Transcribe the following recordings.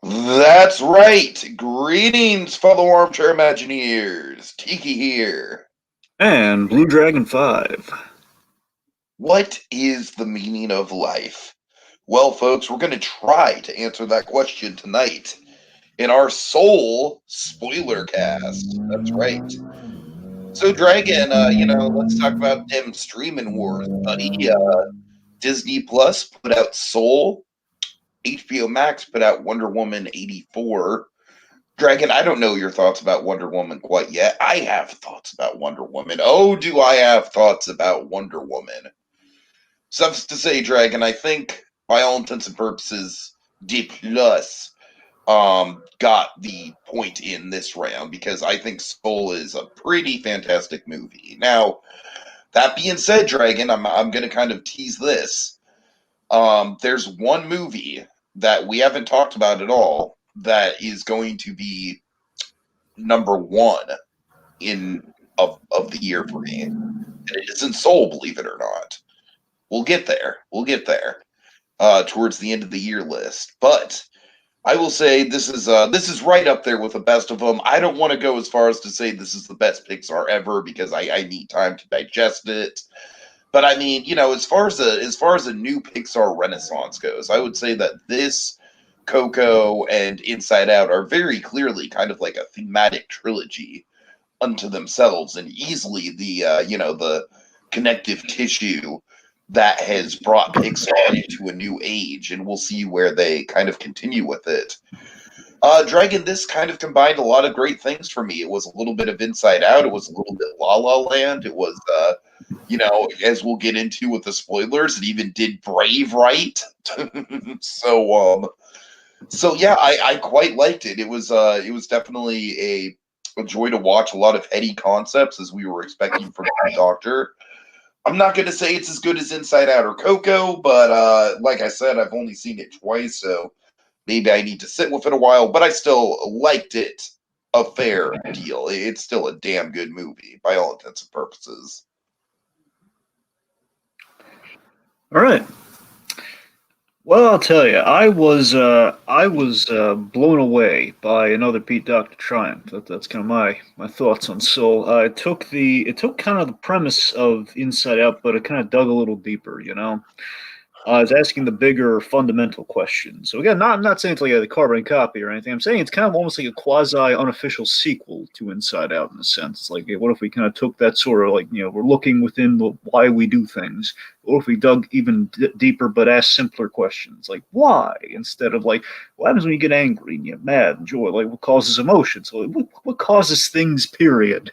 That's right. Greetings, fellow armchair Imagineers. Tiki here. And Blue Dragon 5. What is the meaning of life? Well, folks, we're going to try to answer that question tonight in our Soul Spoilercast. That's right. So, Dragon, let's talk about them streaming wars, buddy. Disney Plus put out Soul. HBO Max put out Wonder Woman 84. Dragon, I don't know your thoughts about Wonder Woman quite yet. I have thoughts about Wonder Woman. Oh, do I have thoughts about Wonder Woman? Suffice to say, Dragon, I think, by all intents and purposes, D Plus got the point in this round because I think Soul is a pretty fantastic movie. Now, that being said, Dragon, I'm going to kind of tease this. There's one movie that we haven't talked about at all that is going to be number one of the year for me. And it isn't Soul, believe it or not. We'll get there. Towards the end of the year list. But I will say this is right up there with the best of them. I don't want to go as far as to say this is the best Pixar ever because I need time to digest it. But I mean, as far as a new Pixar renaissance goes, I would say that this, Coco, and Inside Out are very clearly kind of like a thematic trilogy unto themselves, and easily the connective tissue that has brought Pixar into a new age, and we'll see where they kind of continue with it. Dragon, this kind of combined a lot of great things for me. It was a little bit of Inside Out. It was a little bit La La Land. It was, as we'll get into with the spoilers, it even did Brave right. So yeah, I quite liked it. It was definitely a joy to watch. A lot of heady concepts as we were expecting from the Doctor. I'm not going to say it's as good as Inside Out or Coco, but like I said, I've only seen it twice, so maybe I need to sit with it a while. But I still liked it a fair deal. It's still a damn good movie by all intents and purposes. All right. Well, I'll tell you, I was blown away by another Pete Docter triumph. That's kind of my thoughts on Soul. It took kind of the premise of Inside Out, but it kind of dug a little deeper. It's asking the bigger fundamental question. So again, I'm not saying it's like a carbon copy or anything. I'm saying it's kind of almost like a quasi unofficial sequel to Inside Out in a sense. It's like, what if we kind of took that sort of like, we're looking within why we do things. What if we dug even deeper but asked simpler questions like why, instead of like what happens when you get angry and you're mad and joy, like what causes emotions, so what causes things, period.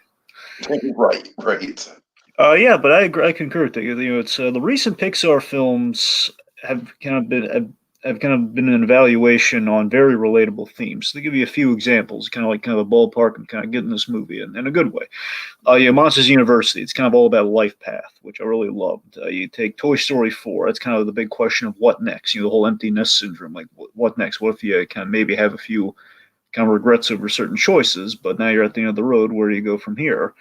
Right. Yeah, but I concur with you. It's the recent Pixar films have kind of been an evaluation on very relatable themes. So to give you a few examples, kind of a ballpark and kind of getting this movie in a good way. Monsters University. It's kind of all about life path, which I really loved. You take Toy Story 4. That's kind of the big question of what next. The whole empty nest syndrome. Like what next? What if you kind of maybe have a few kind of regrets over certain choices, but now you're at the end of the road. Where do you go from here?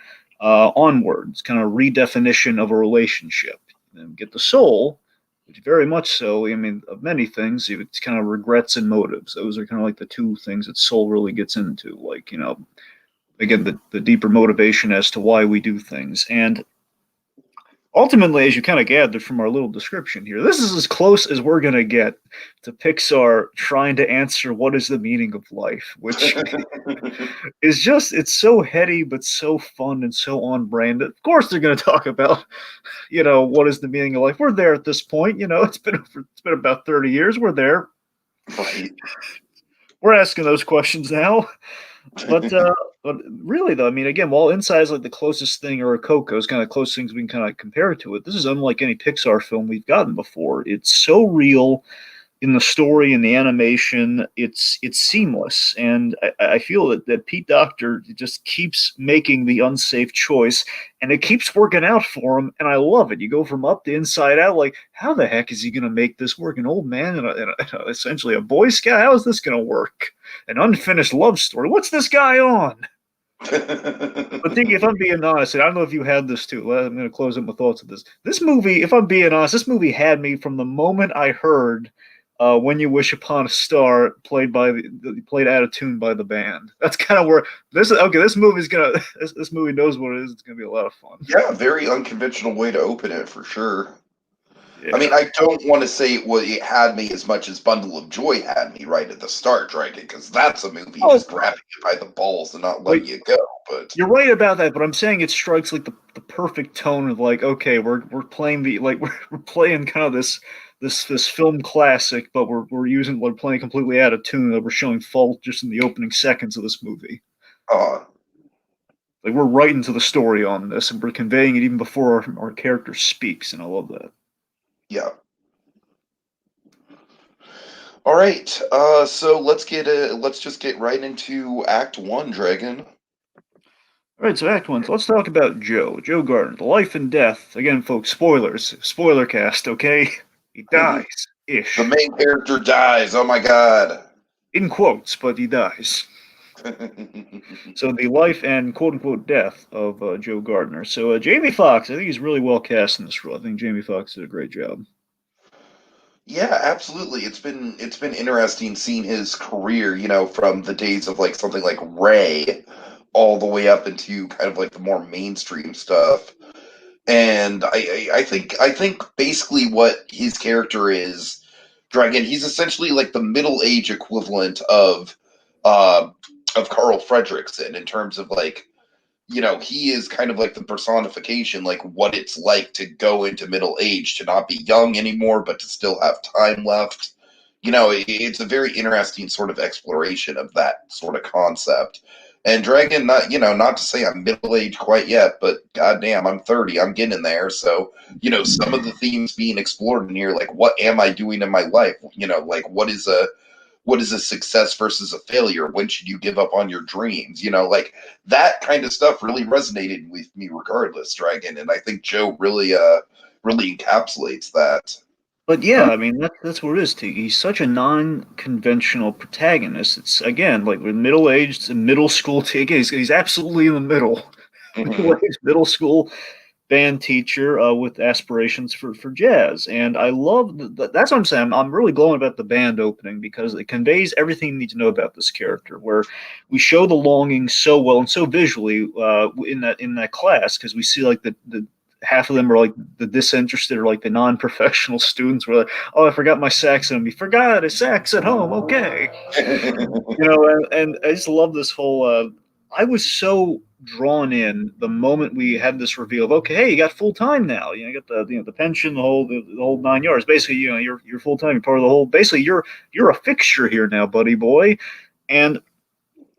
Onwards, kind of redefinition of a relationship. And get the Soul, which very much so. I mean, of many things, it's kind of regrets and motives. Those are kind of like the two things that Soul really gets into. Like, again, the deeper motivation as to why we do things. And ultimately, as you kind of gathered from our little description here, this is as close as we're going to get to Pixar trying to answer what is the meaning of life, which is just, it's so heady, but so fun and so on brand. Of course, they're going to talk about, what is the meaning of life. We're there at this point. It's been about 30 years. We're there. Right. We're asking those questions now. But really, though, I mean, again, while Inside is like the closest thing, or Coco is kind of the closest things we can kind of compare it to it, this is unlike any Pixar film we've gotten before. It's so real in the story and the animation. It's seamless, and I feel that Pete Docter just keeps making the unsafe choice, and it keeps working out for him, and I love it. You go from up to Inside Out, like, how the heck is he going to make this work? An old man and essentially a Boy Scout? How is this going to work? An unfinished love story. What's this guy on? But think, if I'm being honest, and I don't know if you had this too. I'm going to close up my thoughts of this. This movie, if I'm being honest, this movie had me from the moment I heard "When You Wish Upon a Star," played out of tune by the band. That's kind of where this is. Okay, this movie's gonna. This movie knows what it is. It's gonna be a lot of fun. Yeah, very unconventional way to open it for sure. I mean, Yeah. I don't want to say it had me as much as Bundle of Joy had me right at the start, Dragon, because that's a movie Oh, just grabbing you by the balls and not letting like you go. But you're right about that, but I'm saying it strikes like the perfect tone of like, okay, we're playing the like we're playing kind of this film classic, but we're playing completely out of tune that we're showing fault just in the opening seconds of this movie. uh, Like we're right into the story on this, and we're conveying it even before our character speaks, and I love that. yeah. All right. So let's just get right into Act One, Dragon. All right, so Act One. So let's talk about Joe Gardner, the life and death. Again, folks, spoilers, Spoilercast. Okay, he The dies ish, main character dies. Oh my god. in quotes, but he dies. So the life and quote unquote death of Joe Gardner. So Jamie Foxx, I think he's really well cast in this role. I think Jamie Foxx did a great job. Yeah, absolutely. It's been interesting seeing his career, from the days of like something like Ray all the way up into kind of like the more mainstream stuff. And I think basically what his character is, Dragon, he's essentially like the middle age equivalent uh of Carl Fredricksen in terms of like, he is kind of like the personification, like what it's like to go into middle age, to not be young anymore, but to still have time left. It's a very interesting sort of exploration of that sort of concept. And Dragon, not to say I'm middle aged quite yet, but goddamn, I'm 30. I'm getting there. So, some of the themes being explored in here, like what am I doing in my life? Like what is a success versus a failure? When should you give up on your dreams? Like that kind of stuff really resonated with me regardless, Dragon. And I think Joe really encapsulates that. But yeah, I mean that's what it is. He's such a non-conventional protagonist. It's again like with middle-aged, middle school. Again, he's absolutely in the middle, Hmm. middle-aged, middle school band teacher with aspirations for jazz. And I love that's what I'm saying. I'm really glowing about the band opening because it conveys everything you need to know about this character. Where we show the longing so well and so visually in that class because we see like the half of them are like the disinterested or like the non-professional students were like, oh, I forgot my sax at home. You forgot a sax at home. Okay. And I just love this whole. I was so drawn in the moment we had this reveal of okay, hey, you got full time now. You got the pension, the whole 9 yards. Basically, you're full time. You're part of the whole. Basically, you're a fixture here now, buddy boy. And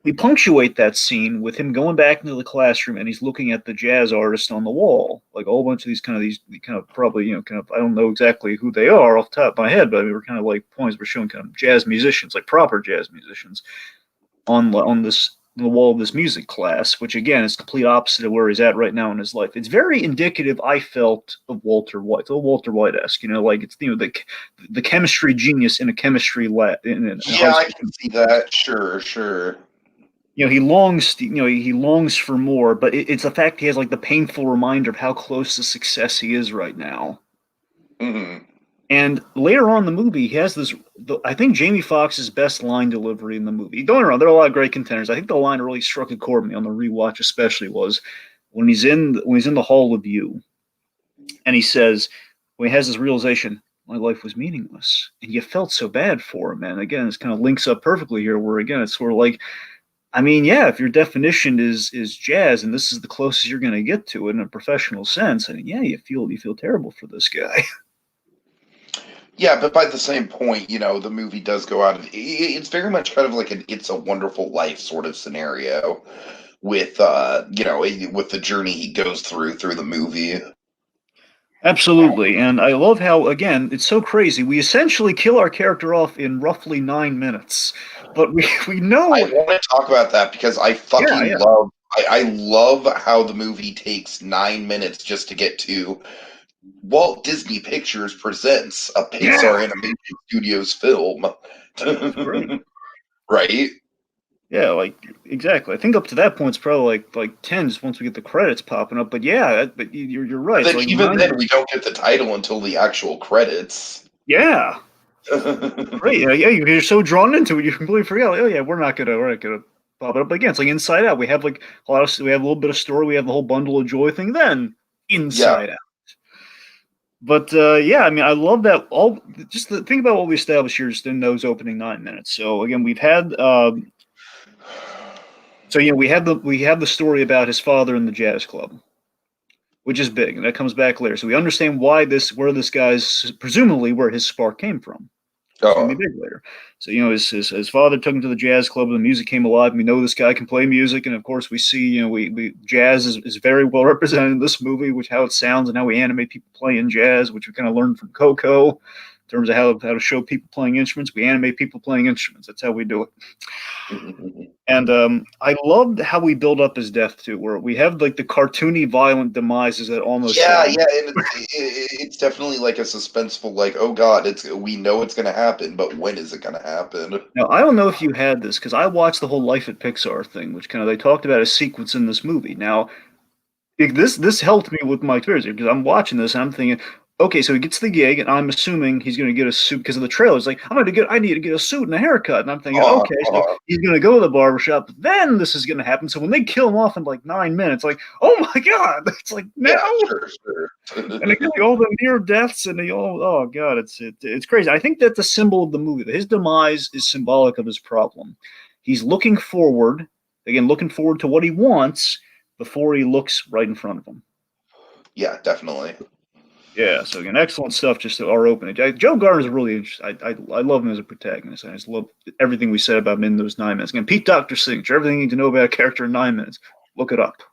we punctuate that scene with him going back into the classroom and he's looking at the jazz artist on the wall, like a whole bunch of these kind of probably kind of I don't know exactly who they are off the top of my head, but I mean, we're kind of like points we're showing kind of jazz musicians, like proper jazz musicians on this the wall of this music class, which again is complete opposite of where he's at right now in his life. It's very indicative, I felt, of Walter White, so Walter White-esque. Like it's the chemistry genius in a chemistry lab in high Yeah, I school. can see that. Sure, sure. He longs for more, but it's the fact he has like the painful reminder of how close to success he is right now. Hmm. And later on in the movie, he has I think Jamie Foxx's best line delivery in the movie. Don't get me wrong, there are a lot of great contenders. I think the line that really struck a chord with me on the rewatch, especially, was when he's in the hall with you, and he says, when he has this realization, my life was meaningless, and you felt so bad for him. And again, this kind of links up perfectly here, where again, it's sort of like, I mean, yeah, if your definition is jazz, and this is the closest you're going to get to it in a professional sense, and yeah, you feel terrible for this guy. Yeah, but by the same point, the movie does go out of it's very much kind of like an "It's a Wonderful Life" sort of scenario with with the journey he goes through the movie. Absolutely, and I love how again it's so crazy. We essentially kill our character off in roughly 9 minutes, but we I know. want to talk about that because I Yeah, fucking yeah, love. I love how the movie takes 9 minutes just to get to Walt Disney Pictures presents a yeah. Pixar Animation Studios film. It's great. Right? Yeah, like exactly. I think up to that point it's probably like 10 just once we get the credits popping up. But yeah, but you're right. But It's then like even nine. then we don't get the title until the actual credits. Yeah, Great. Yeah, you're so drawn into it, you completely forget. Like, oh yeah, we're not gonna pop it up again. It's like Inside Out. We have like we have a little bit of story. We have the whole bundle of joy thing. Then Yeah. Inside Out. But yeah, I mean, I love that. All just the think about what we established here just in those opening 9 minutes. So again, we've had so we have the story about his father in the jazz club, which is big, and that comes back later. So we understand where this guy's presumably where his spark came from. It's going to Oh. be big later. So his father took him to the jazz club, and the music came alive. And we know this guy can play music, and of course we see we jazz is very well represented in this movie, which how it sounds and how we animate people playing jazz, which we kind of learned from Coco in terms of how to show people playing instruments. We animate people playing instruments. That's how we do it. And I loved how we build up his death too, where we have like the cartoony, violent demises that almost Yeah, end. yeah, and it's definitely like a suspenseful, like, oh god, we know it's gonna happen, but when is it gonna happen? Now, I don't know if you had this because I watched the whole Life at Pixar thing, which kind of they talked about a sequence in this movie. Now, this helped me with my experience because I'm watching this and I'm thinking, okay, so he gets the gig, and I'm assuming he's going to get a suit because of the trailer. It's like I need to get a suit and a haircut, and I'm thinking, Uh, okay, so uh, he's going to go to the barbershop. Then this is going to happen. So when they kill him off in like 9 minutes, like, oh my god, it's like now. yeah, sure. And again, like, all the near deaths and oh god, it's crazy. I think that's the symbol of the movie. His demise is symbolic of his problem. He's looking forward, again, looking forward to what he wants before he looks right in front of him. Yeah, definitely. Yeah, so again, excellent stuff. Just our opening. Joe Gardner's really interesting. I love him as a protagonist. I just love everything we said about him in those 9 minutes. Again, Pete Docter's signature. Everything you need to know about a character in 9 minutes. Look it up.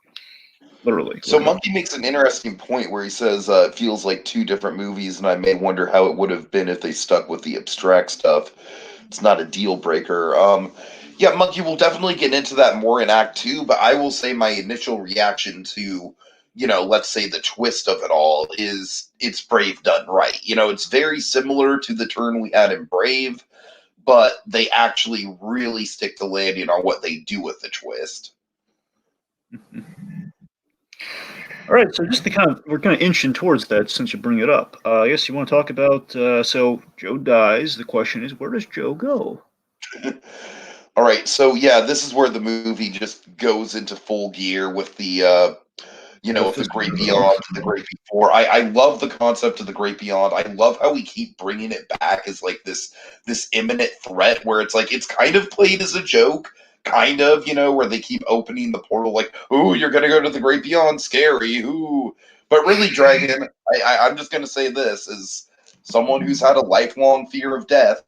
Literally. So Monkey makes an interesting point where he says it feels like two different movies, and I may wonder how it would have been if they stuck with the abstract stuff. It's not a deal breaker. Yeah, Monkey, will definitely get into that more in Act Two, but I will say my initial reaction to, let's say the twist of it all is it's Brave done right. It's very similar to the turn we had in Brave, but they actually really stick to landing on what they do with the twist. All right, so just we're kind of inching towards that since you bring it up. I guess you want to talk about. So Joe dies. The question is, where does Joe go? All right, so yeah, this is where the movie just goes into full gear with the of the great beyond to the great before. I love the concept of the great beyond. I love how we keep bringing it back as like this imminent threat where it's like it's kind of played as a joke, kind of, where they keep opening the portal like, ooh, you're gonna go to the great beyond, scary, ooh. But really, Dragon, I'm just gonna say this as someone who's had a lifelong fear of death.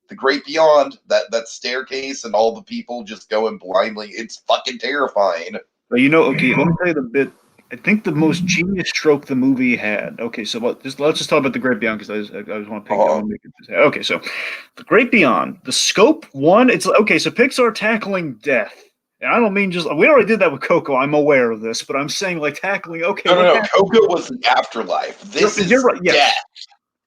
The great beyond, that staircase and all the people just going blindly, it's fucking terrifying. But okay, let me tell you the bit. I think the most genius stroke the movie had. Okay, so let's just talk about the Great Beyond because I just want to pick. I want to make it. Okay, so the Great Beyond, the scope one. It's okay. So Pixar tackling death, and I don't mean just we already did that with Coco. I'm aware of this, but I'm saying like tackling. Okay, no. Coco was the afterlife. This is right. Yes. death.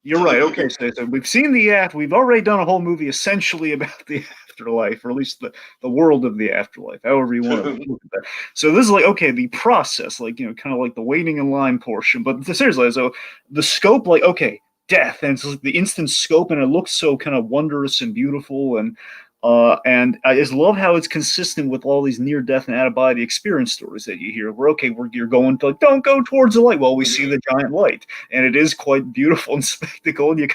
You're right. Okay, so we've seen the after. We've already done a whole movie essentially about the afterlife, or at least the world of the afterlife, however you want to look at that. So this is like okay, the process, like kind of like the waiting in line portion. But seriously, so the scope, like okay, death, and it's like the instant scope, and it looks so kind of wondrous and beautiful, and I just love how it's consistent with all these near-death and out-of-body experience stories that you hear. Where okay, you're going to like, don't go towards the light. Well, we see the giant light, and it is quite beautiful and spectacle. And you,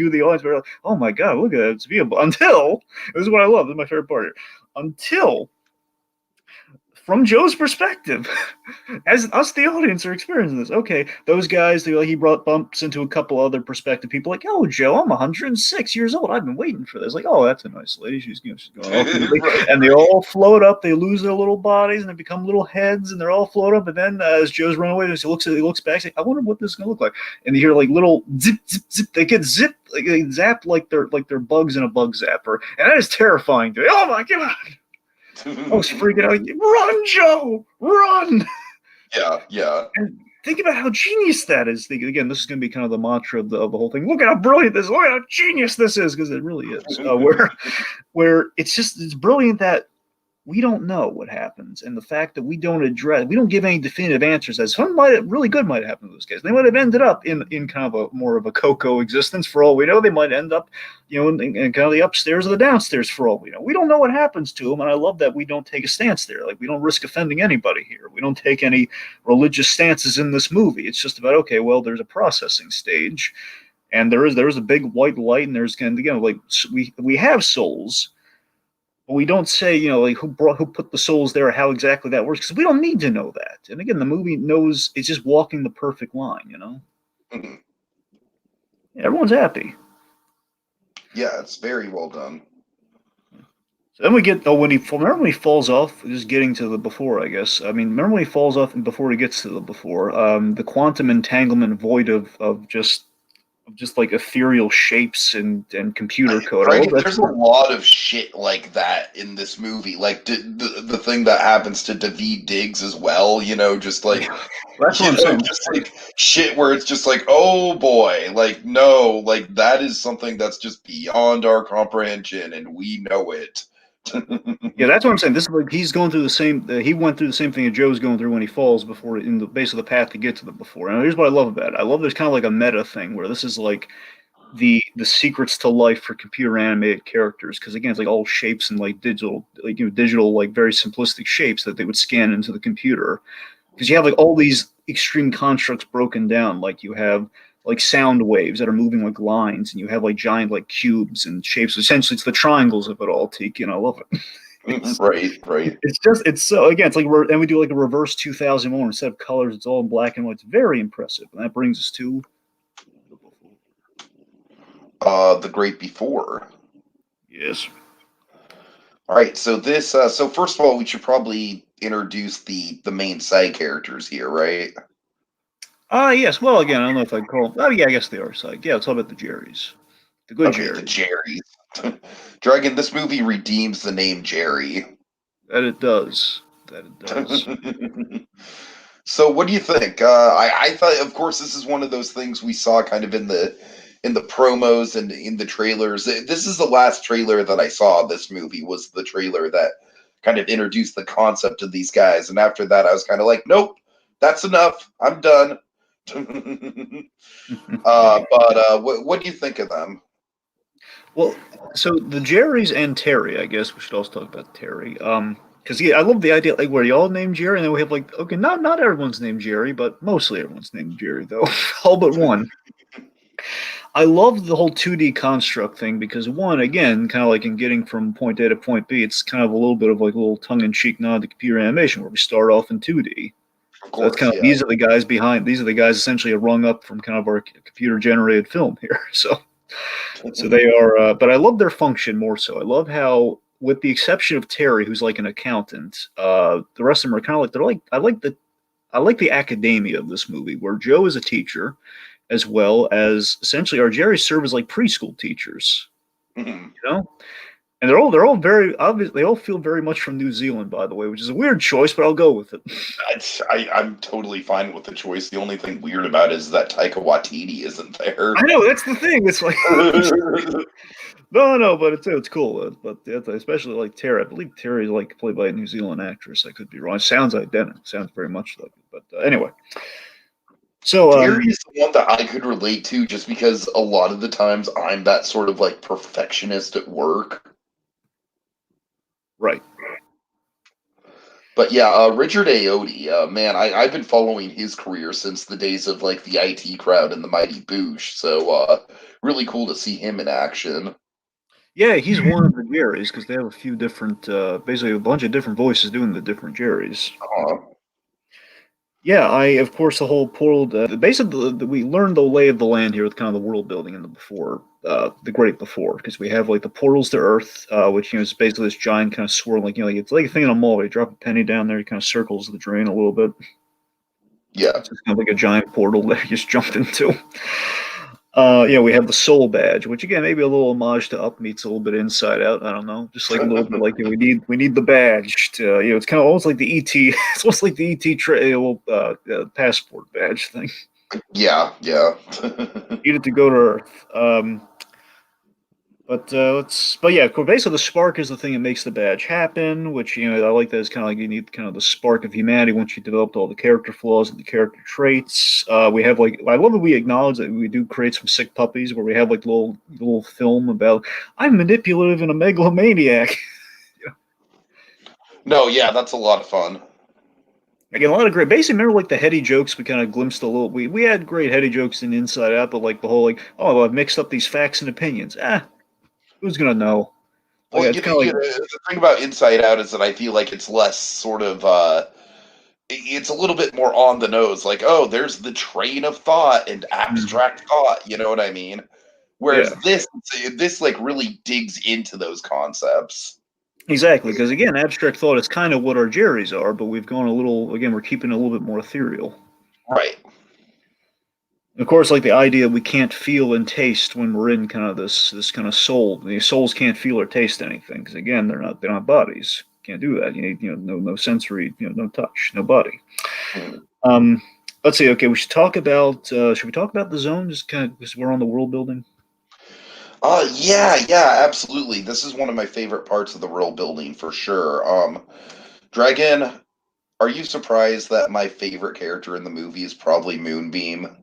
the audience, are like, oh my god, look at that, it's beautiful. Until this is what I love. This is my favorite part here. Until from Joe's perspective, as us, the audience, are experiencing this. Okay, those guys, he brought bumps into a couple other prospective people, like, oh, Joe, I'm 106 years old. I've been waiting for this. Like, oh, that's a nice lady. She's going off. And they all float up. They lose their little bodies, and they become little heads, and they're all float up. And then as Joe's run away, he looks back, he's like, I wonder what this is going to look like. And you hear like little zip, zip, zip. They get zipped, like, they zap like they're bugs in a bug zapper. And that is terrifying. Oh, my God. I was freaking out. Run, Joe! Run! Yeah. And think about how genius that is. Again, this is going to be kind of the mantra of the whole thing. Look at how brilliant this is. Look at how genius this is, because it really is. Where it's brilliant that we don't know what happens, and the fact that we don't give any definitive answers as something really good might happen to those guys. They might have ended up in kind of a more of a Coco existence for all we know. They might end up, in kind of the upstairs or the downstairs for all we know. We don't know what happens to them, and I love that we don't take a stance there. Like, we don't risk offending anybody here. We don't take any religious stances in this movie. It's just about, okay, well, there's a processing stage, and there is a big white light, and there's kind of, like, we have souls. But we don't say, like, who put the souls there, or how exactly that works, because we don't need to know that. And again, the movie knows it's just walking the perfect line. Mhm. Everyone's happy. Yeah, it's very well done. So then we get remember when he falls off, just getting to the before, I guess. I mean, remember when he falls off and before he gets to the before, the quantum entanglement void of just like ethereal shapes and computer code. I Right, love that. there's a lot of shit like that in this movie. Like the thing that happens to Daveed Diggs as well. Just like That's what I'm saying. just like shit where it's just like, oh boy, like no, like that is something that's just beyond our comprehension, and we know it. Yeah, that's what I'm saying. This is like he's going through the same. He went through the same thing that Joe's going through when he falls before in the base of the path to get to the before. And here's what I love about it. I love there's kind of like a meta thing where this is like the secrets to life for computer animated characters, because again, it's like all shapes and like digital, like very simplistic shapes that they would scan into the computer, because you have like all these extreme constructs broken down. Like you have like sound waves that are moving like lines, and you have like giant like cubes and shapes. Essentially, it's the triangles of it all, Tiki, and I love it. It's, Right. it's so, again, it's like and we do like a reverse 2001 instead of colors. It's all in black and white. It's very impressive, and that brings us to The Great Before. yes. All right, so so first of all, we should probably introduce the main side characters here, right? Yes. Well, again, I don't know if I'd call. Oh, yeah, I guess they are psych. Yeah, let's talk about the Jerrys, the good Okay, the Jerry. Jerrys. Dragon, this movie redeems the name Jerry. That it does. That it does. So, what do you think? I thought, of course, this is one of those things we saw kind of in the promos and in the trailers. This is the last trailer that I saw of this movie. Was the trailer that kind of introduced the concept of these guys, and after that, I was kind of like, nope, that's enough. I'm done. But what do you think of them? Well, so the Jerrys and Terry, I guess we should also talk about Terry. Because yeah, I love the idea like where y'all named Jerry, and then we have like, okay, not everyone's named Jerry, but mostly everyone's named Jerry though, all but one. I love the whole 2D construct thing because one, again, kind of like in getting from point A to point B, it's kind of a little bit of like a little tongue-in-cheek nod to computer animation where we start off in 2D. Of So that's course, kind of yeah. these are the guys essentially rung up from kind of our computer generated film here. So they are, but I love their function more so. I love how, with the exception of Terry, who's like an accountant, the rest of them are kind of like I like the academia of this movie, where Joe is a teacher, as well as essentially our Jerry serve as like preschool teachers, Mhm. you know. And they're all very obvious. They all feel very much from New Zealand, by the way, which is a weird choice, but I'll go with it. I'm totally fine with the choice. The only thing weird about it is that Taika Waititi isn't there. I know that's the thing. It's like no, but it's cool. But especially like Terry. I believe Terry is like played by a New Zealand actress. I could be wrong. It sounds identical. Sounds very much like it. But anyway, so Terry is the one that I could relate to just because a lot of the times I'm that sort of like perfectionist at work. right. But yeah, Richard Ayotte, man, I've been following his career since the days of like the IT Crowd and the Mighty Boosh. So really cool to see him in action. Yeah, he's one of the Jerrys because they have a few different, basically a bunch of different voices doing the different Jerrys. Uh, Yeah, of course, the whole portal. Basically, we learned the lay of the land here with kind of the world building in the before, the great before, because we have like the portals to Earth, which is basically this giant kind of swirl, like like it's like a thing in a mall. You drop a penny down there, it kind of circles the drain a little bit. yeah. It's just kind of like a giant portal that you just jumped into. Yeah, we have the soul badge, which again maybe a little homage to Up meets a little bit Inside Out. I don't know, just like a little bit like we need the badge to it's kind of almost like the ET. It's almost like the passport badge thing. Yeah. Needed to go to Earth. But yeah, basically the spark is the thing that makes the badge happen. Which I like that. It's kind of like you need kind of the spark of humanity once you developed all the character flaws and the character traits. We have like I love that we acknowledge that we do create some sick puppies where we have like little film about I'm manipulative and a megalomaniac. No, yeah, that's a lot of fun. Again, a lot of great. Basically, remember like the heady jokes we kind of glimpsed a little. We had great heady jokes in Inside Out, but like the whole like oh well, I've mixed up these facts and opinions. Who's gonna know? Like Well, it's kind of like the thing about Inside Out is that I feel like it's less sort of it's a little bit more on the nose, like, oh, there's the train of thought and abstract thought, you know what I mean? yeah. Whereas this like really digs into those concepts. Exactly, because again, abstract thought is kind of what our Jerry's are, but we've gone a little. Again, we're keeping it a little bit more ethereal. Right. Of course, like the idea we can't feel and taste when we're in kind of this kind of soul. The souls can't feel or taste anything because again, they don't have bodies. Can't do that. You need no sensory, no touch, no body. Mm. Um, let's see. Okay, we should talk about. Should we talk about the zone? Just kind of because we're on the world building. Yeah, absolutely. This is one of my favorite parts of the world building for sure. Dragon, are you surprised that my favorite character in the movie is probably Moonbeam?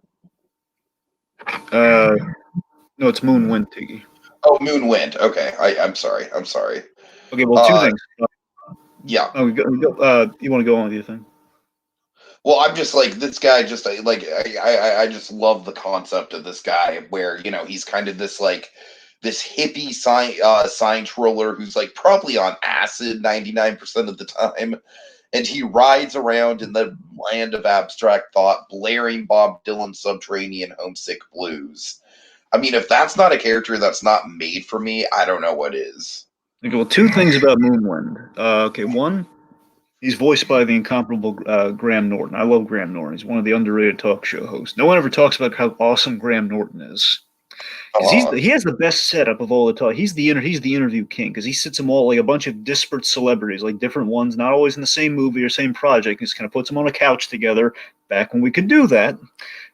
Uh, no, it's Moonwind, Tiggy. Oh, Moonwind. Okay, I'm sorry. I'm sorry. Okay, well, two Uh, things. yeah. You want to go on with your thing? Well, I'm just like this guy. Just like I just love the concept of this guy, where he's kind of this like this hippie science roller who's like probably on acid 99% of the time, and he rides around in the land of abstract thought, blaring Bob Dylan Subterranean Homesick Blues. I mean, if that's not a character that's not made for me, I don't know what is. Okay, well, two things about Moonwind. Okay, one, he's voiced by the incomparable Graham Norton. I love Graham Norton. He's one of the underrated talk show hosts. No one ever talks about how awesome Graham Norton is because Uh, he has the best setup of all the talk. He's the interview king because he sits them all like a bunch of disparate celebrities, like different ones, not always in the same movie or same project. He just kind of puts them on a couch together. Back when we could do that,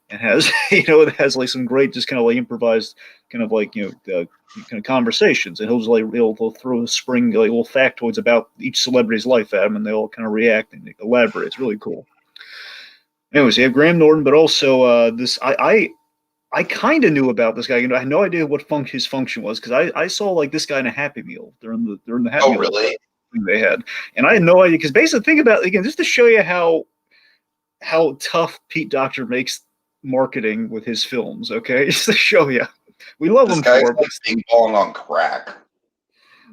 and has it has like some great just kind of like improvised kind of like kind of conversations, and he'll throw spring like little factoids about each celebrity's life at him, and they all kind of react and elaborate. It's really cool. Anyways, you have Graham Norton, but also this I kind of knew about this guy. I had no idea what his function was because I saw like this guy in a Happy Meal during the Happy oh, Meal really? thing they had, and I had no idea because basically think about again just to show you how tough Pete Docter makes marketing with his films. Okay, just to show you, we love This him guy's for it. like Bing Bong on crack.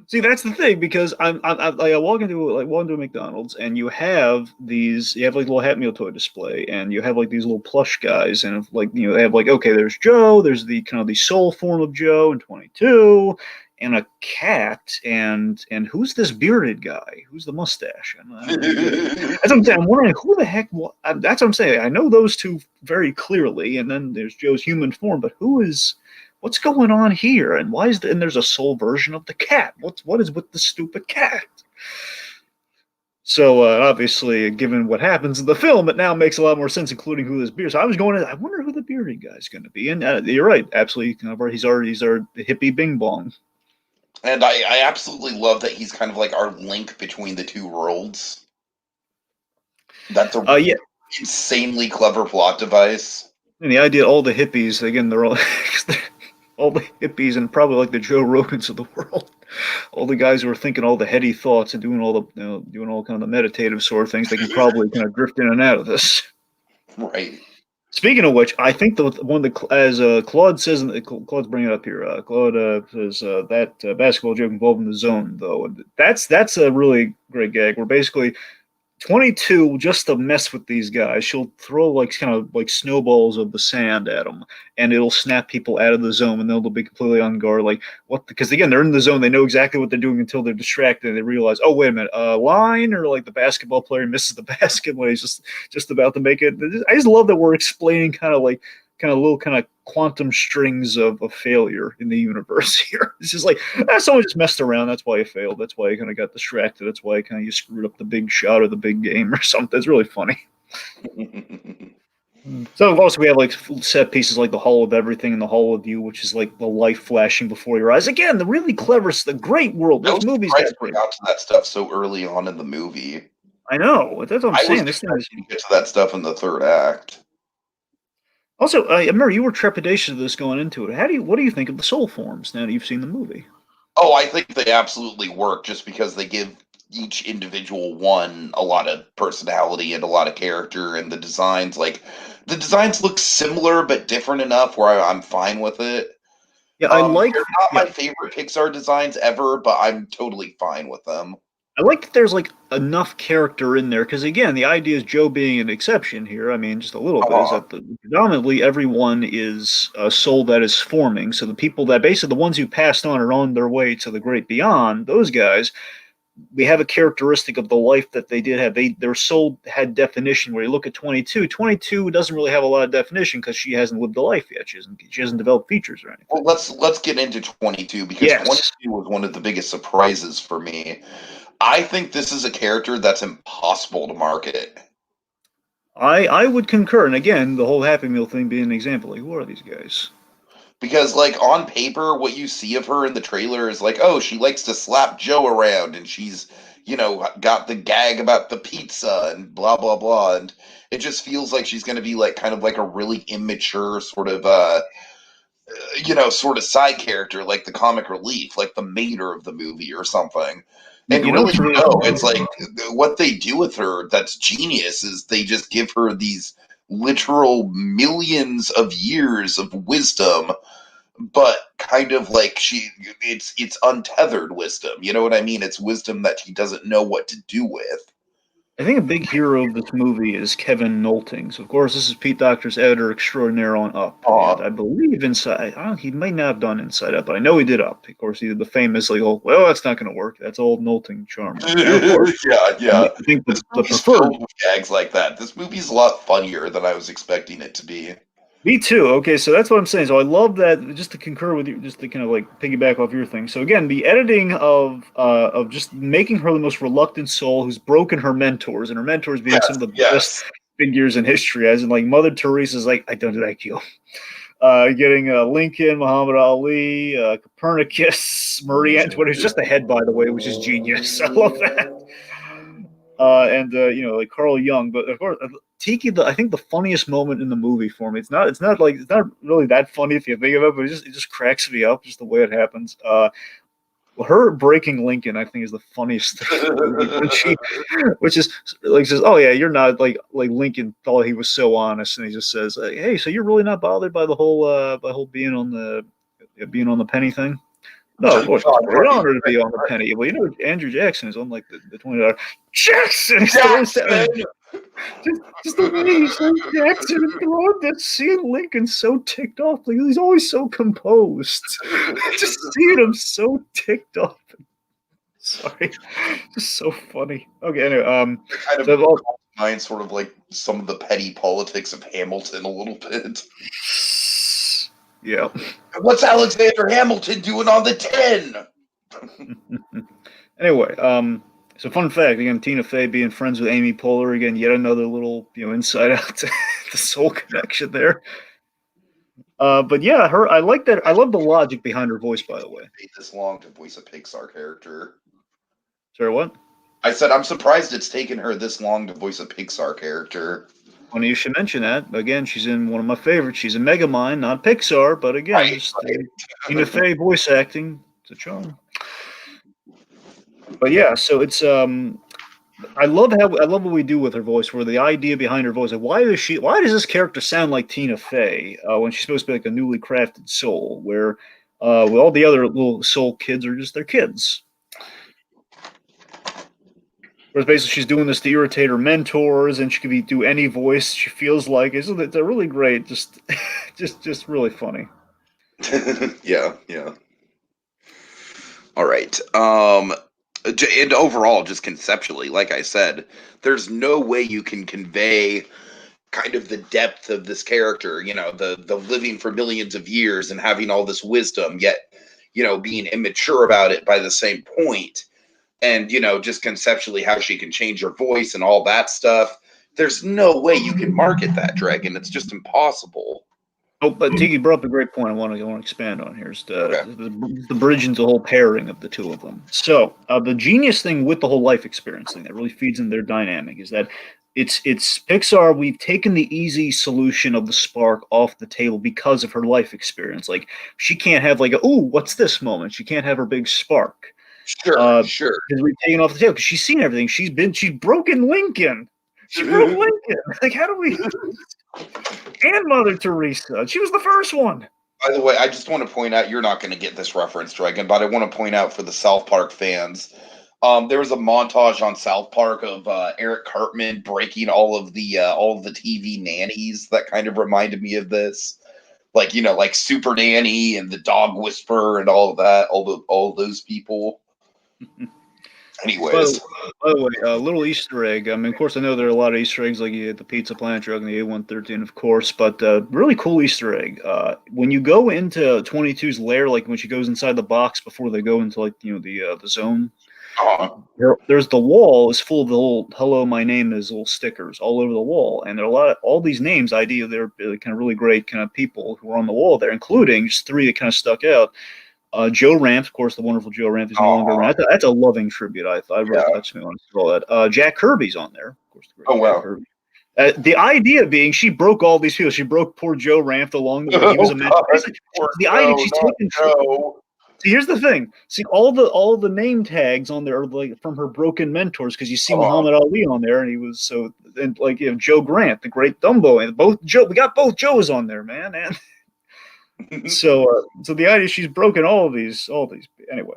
See, that's the thing because I walk into a McDonald's and you have like a little Happy Meal toy display and you have like these little plush guys and like they have like okay, there's Joe, there's the kind of the soul form of Joe in 22, and a cat and who's this bearded guy? Who's the mustache? I don't get it. That's what I'm saying. I'm wondering who the heck. That's what I'm saying. I know those two very clearly, and then there's Joe's human form, but what's going on here? And why and there's a soul version of the cat? What is with the stupid cat? So obviously, given what happens in the film, it now makes a lot more sense, including who this beard. So I was going, I wonder who the bearded guy is going to be. And you're right, absolutely. He's our hippie Bing Bong. And I absolutely love that he's kind of like our link between the two worlds. That's a Yeah. insanely clever plot device. And the idea, all the hippies, again, they're all all the hippies and probably like the Joe Rogans of the world, all the guys who are thinking all the heady thoughts and doing all the doing all kind of the meditative sort of things, they can probably kind of drift in and out of this. Right. Speaking of which, I think the one that as Claude says, Claude's bringing it up here. Claude says that basketball joke involved in the zone, though, and that's a really great gag. Where basically 22 just to mess with these guys. She'll throw like kind of like snowballs of the sand at them, and it'll snap people out of the zone, and they'll be completely on guard. Like what? Because again, they're in the zone. They know exactly what they're doing until they're distracted. And they realize, oh wait a minute, line or like the basketball player misses the basket when he's just about to make it. I just love that we're explaining kind of little kind of quantum strings of failure in the universe here. It's just like someone just messed around. That's why you failed. That's why you kind of got distracted. That's why you screwed up the big shot or the big game or something. It's really funny. So also we have like set pieces like the Hall of Everything and the Hall of You, which is like the light flashing before your eyes. Again, the really clever, the great world. I This was movie's got surprised we great. got to that stuff so early on in the movie. I know. That's what I'm I was saying. This thing is. expecting to get to that stuff in the third act. Also, I remember you were trepidatious of this going into it. What do you think of the soul forms now that you've seen the movie? Oh, I think they absolutely work just because they give each individual one a lot of personality and a lot of character, and the designs look similar but different enough where I'm fine with it. Yeah, I like. They're not Yeah, my favorite Pixar designs ever, but I'm totally fine with them. I like that there's like enough character in there because again, the idea is Joe being an exception here. I mean, just a little bit is Uh-huh. that predominantly everyone is a soul that is forming. So the people that basically the ones who passed on are on their way to the great beyond. Those guys, we have a characteristic of the life that they did have. Their soul had definition. Where you look at 22, 22 doesn't really have a lot of definition because she hasn't lived a life yet. She hasn't developed features or Well, anything. let's get into 22 because Yes, 22 was one of the biggest surprises for me. I think this is a character that's impossible to market. I would concur. And again, the whole Happy Meal thing being an example. Like, who are these guys? Because, like, on paper, what you see of her in the trailer is like, oh, she likes to slap Joe around and she's, got the gag about the pizza and blah, blah, blah. And it just feels like she's going to be, like, kind of like a really immature sort of side character, like the comic relief, like the mater of the movie or something. And You know really, what's really no, funny? it's like what they do with her that's genius is they just give her these literal millions of years of wisdom, but kind of like it's untethered wisdom. You know what I mean? It's wisdom that she doesn't know what to do with. I think a big hero of this movie is Kevin Nolting. So, of course, this is Pete Docter's editor extraordinaire on Up, and I believe Inside. I don't, he may not have done Inside Up, but I know he did Up. Of course, he did the famous like, "Oh, well, that's not going to work. That's old Nolting charm right there." Of course, Yeah, yeah. I think This the movie's preferred. filled with gags like that. This movie's a lot funnier than I was expecting it to be. Me too. Okay, so that's what I'm saying. So I love that. Just to concur with you, just to kind of like piggyback off your thing. So again, the editing of just making her the most reluctant soul who's broken her mentors, and her mentors being some Yes, of the best yes. figures in history, as in like Mother Teresa's like, I don't like you. Getting Lincoln, Muhammad Ali, Copernicus, Marie Antoinette, who's just the head, by the way, which is genius. I love that. And like Carl Jung, but of course, Tiki. I think the funniest moment in the movie for me. It's not really that funny if you think of it, but it just cracks me up just the way it happens. Well, her breaking Lincoln, I think, is the funniest thing in the movie when she, which is like says, "Oh yeah, you're not like Lincoln thought he was so honest," and he just says, "Hey, so you're really not bothered by the whole being on the penny thing?" No, of course, it's a great Right, honor to be on the right. penny. Well, Andrew Jackson is on like the $20. Jackson, he's throwing Jackson! just the way he says Jackson and throwing that seeing Lincoln so ticked off. Like he's always so composed. Just seeing him so ticked off. Sorry, just so funny. Okay, anyway, It kind of so well, reminds sort of like some of the petty politics of Hamilton a little bit. yeah. What's Alexander Hamilton doing on the 10? Anyway, so fun fact again, Tina Fey being friends with Amy Poehler again, yet another little inside out to the soul connection there. But yeah, her I like that. I love the logic behind her voice, by the way. Wait this long to voice a Pixar character. Sorry, what? I said I'm surprised it's taken her this long to voice a Pixar character. Funny you should mention that. Again, she's in one of my favorites. She's in Megamind, not Pixar, but again, Right, just Tina right. Fey voice acting. It's a charm. But yeah, so it's I love what we do with her voice. Where the idea behind her voice, like why does this character sound like Tina Fey when she's supposed to be like a newly crafted soul? Where well, all the other little soul kids are just their kids. Whereas basically she's doing this to irritate her mentors, and she can do any voice she feels like. They're really great. Just just really funny. Yeah, yeah. All right. And overall, just conceptually, like I said, there's no way you can convey kind of the depth of this character, the living for millions of years and having all this wisdom, yet, being immature about it by the same point. And, just conceptually how she can change her voice and all that stuff. There's no way you can market that, Dragon. It's just impossible. Oh, but Tiki brought up a great point. I want to expand on here. Is Okay. the bridge into the whole pairing of the two of them. So the genius thing with the whole life experience thing that really feeds in their dynamic is that it's Pixar. We've taken the easy solution of the spark off the table because of her life experience. Like she can't have like a ooh, what's this moment? She can't have her big spark. Sure, sure. Because we've taken off the table because she's seen everything. She's broken Lincoln. She broke Lincoln. Like how do we? And Mother Teresa. She was the first one. By the way, I just want to point out, you're not going to get this reference, Dragon, but I want to point out for the South Park fans, there was a montage on South Park of Eric Cartman breaking all of the TV nannies that kind of reminded me of this, like like Super Nanny and the Dog Whisperer and all of that, all those people. Anyways, By the way, a little Easter egg. I mean, of course, I know there are a lot of Easter eggs, like you had the pizza plant truck and the A113, of course, but really cool Easter egg. When you go into 22's lair, like when she goes inside the box before they go into like the zone, there's the wall is full of the little "Hello, my name is" little stickers all over the wall, and there are all these names. Idea they're kind of really great kind of people who are on the wall there, including just three that kind of stuck out. Joe Ranft, of course, the wonderful Joe Ranft is no longer around. That's a loving tribute. I really touched me on all that. Jack Kirby's on there, of course. The great Jack Kirby. The idea being, she broke all these people. She broke poor Joe Ranft along the way. He was a man. The idea she's taking. See, here's the thing. See, all the name tags on there are like from her broken mentors because you see Muhammad Ali on there, and he was and like Joe Grant, the great Dumbo, and we got both Joes on there, man, and. So the idea is she's broken all these anyway.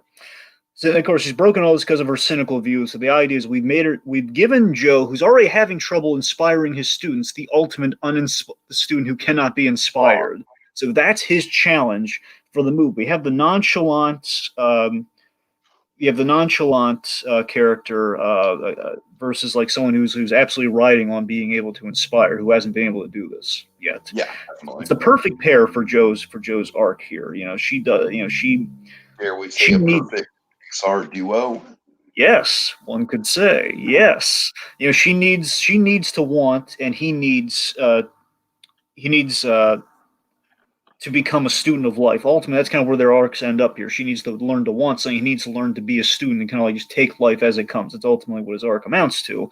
So of course she's broken all this because of her cynical views. So the idea is we've given Joe, who's already having trouble inspiring his students, the ultimate student who cannot be inspired. So that's his challenge for the movie. We have the nonchalant. You have the nonchalant character versus like someone who's absolutely riding on being able to inspire, who hasn't been able to do this yet. Yeah, definitely. It's the perfect pair for Joe's arc here. She does. She. Dare we say a perfect Pixar duo? Yes, one could say yes. She needs to want, and he needs to become a student of life. Ultimately, that's kind of where their arcs end up here. She needs to learn to want something. He needs to learn to be a student and kind of like just take life as it comes. That's ultimately what his arc amounts to.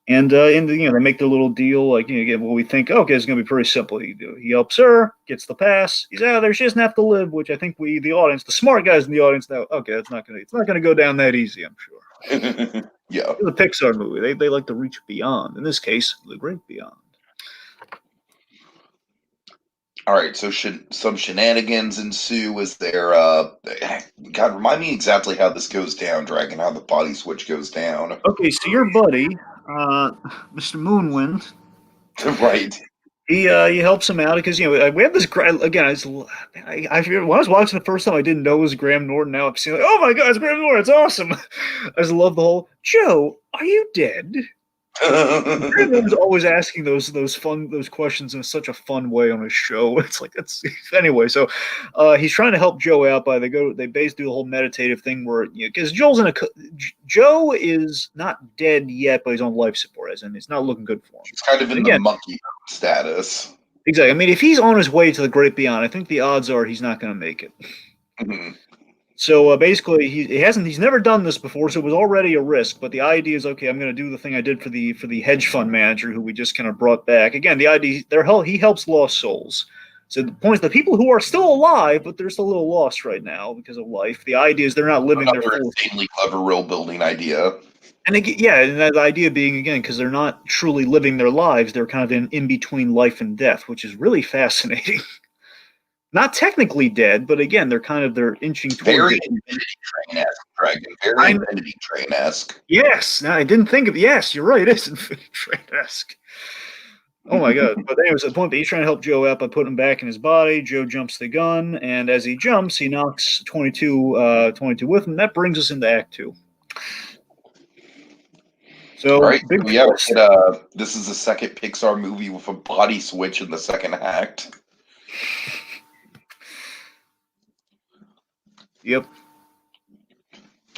And they make their little deal. Like again, what we think, okay, it's going to be pretty simple. He helps her, gets the pass. He's out of there. She doesn't have to live. Which I think the audience, the smart guys in the audience, know. Okay, it's not going to go down that easy. I'm sure. Yeah, it's a Pixar movie. They like to reach beyond. In this case, the great beyond. All right, so some shenanigans ensue. Is there? God, remind me exactly how this goes down, Dragon. How the body switch goes down. Okay, so your buddy, Mr. Moonwind, right? He helps him out because we have this again. I when I was watching the first time, I didn't know it was Graham Norton. Now I'm seeing like, oh my god, it's Graham Norton! It's awesome. I just love the whole Joe. Are you dead? Graham Norton's always asking those questions in such a fun way on his show. It's like anyway. So he's trying to help Joe out by they basically do the whole meditative thing where because Joe is not dead yet, but he's on life support, as in it's not looking good for him. He's kind of in the monkey status. Exactly. I mean, if he's on his way to the great beyond, I think the odds are he's not going to make it. Mm-hmm. So basically, he's never done this before, so it was already a risk. But the idea is, okay, I'm going to do the thing I did for the hedge fund manager who we just kind of brought back. Again, the idea he helps lost souls. So the point is, the people who are still alive, but they're still a little lost right now because of life. The idea is they're not living their full. Insanely clever real building idea. And and that idea being again because they're not truly living their lives, they're kind of in between life and death, which is really fascinating. Not technically dead, but again, they're inching towards very Infinity Train-esque, Dragon. Very Infinity Train-esque. Yes, now I didn't think of. Yes, you're right. It is Infinity Train-esque. Oh my god! But anyways, the point that he's trying to help Joe out by putting him back in his body. Joe jumps the gun, and as he jumps, he knocks 22 with him. That brings us into Act 2. So, right, this is the second Pixar movie with a body switch in the second act. Yep.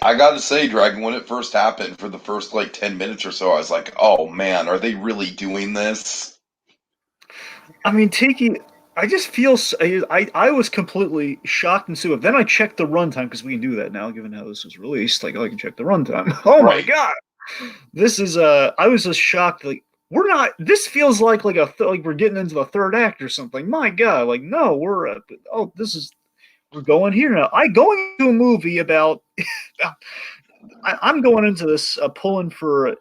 I gotta say, Dragon, when it first happened, for the first like 10 minutes or so, I was like, oh man, are they really doing this? I mean, Tiki, I just feel I was completely shocked and stupid. Then I checked the runtime because we can do that now, given how this was released. Like, oh, I can check the runtime. Oh my Right. god, this is I was just shocked. Like, we're not. This feels like we're getting into the third act or something. My god, like no, oh, this is we're going here now. I going to a movie about. I'm going into this pulling for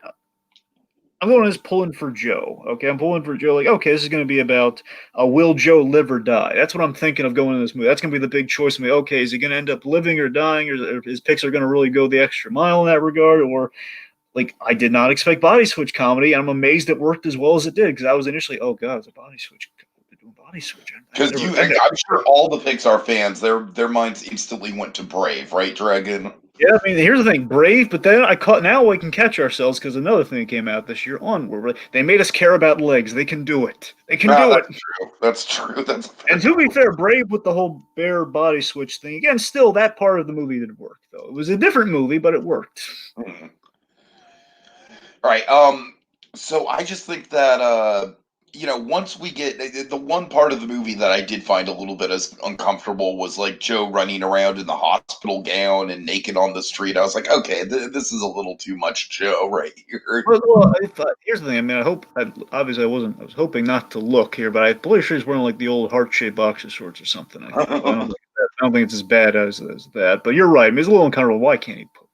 I'm going as pulling for Joe. Okay, I'm pulling for Joe. Like, okay, this is going to be about will Joe live or die? That's what I'm thinking of going in this movie. That's going to be the big choice. Me, okay, is he going to end up living or dying, or his picks are going to really go the extra mile in that regard? Or like, I did not expect body switch comedy, and I'm amazed it worked as well as it did because I was initially, oh god, it's a body switch. They're doing body switch. Because I never. I'm sure all the Pixar fans, their minds instantly went to Brave, right, Dragon? Yeah, I mean, here's the thing, Brave, but then I caught. Now we can catch ourselves because another thing that came out this year Onward. They made us care about legs. They can do it. They can Ah, do it. that's true. That's true. That's a fair And to be point. fair, Brave with the whole bear body switch thing, again, still that part of the movie did work, though. It was a different movie, but it worked. Hmm. All right. So I just think that once we get the one part of the movie that I did find a little bit as uncomfortable was like Joe running around in the hospital gown and naked on the street. I was like, okay, this is a little too much Joe right here. Well, here's the thing. I mean, obviously, I was hoping not to look here, but I'm pretty sure he's wearing like the old heart-shaped boxer shorts or something. I think. I don't think it's as bad as that. But you're right. I mean, it's a little uncomfortable. Why can't he put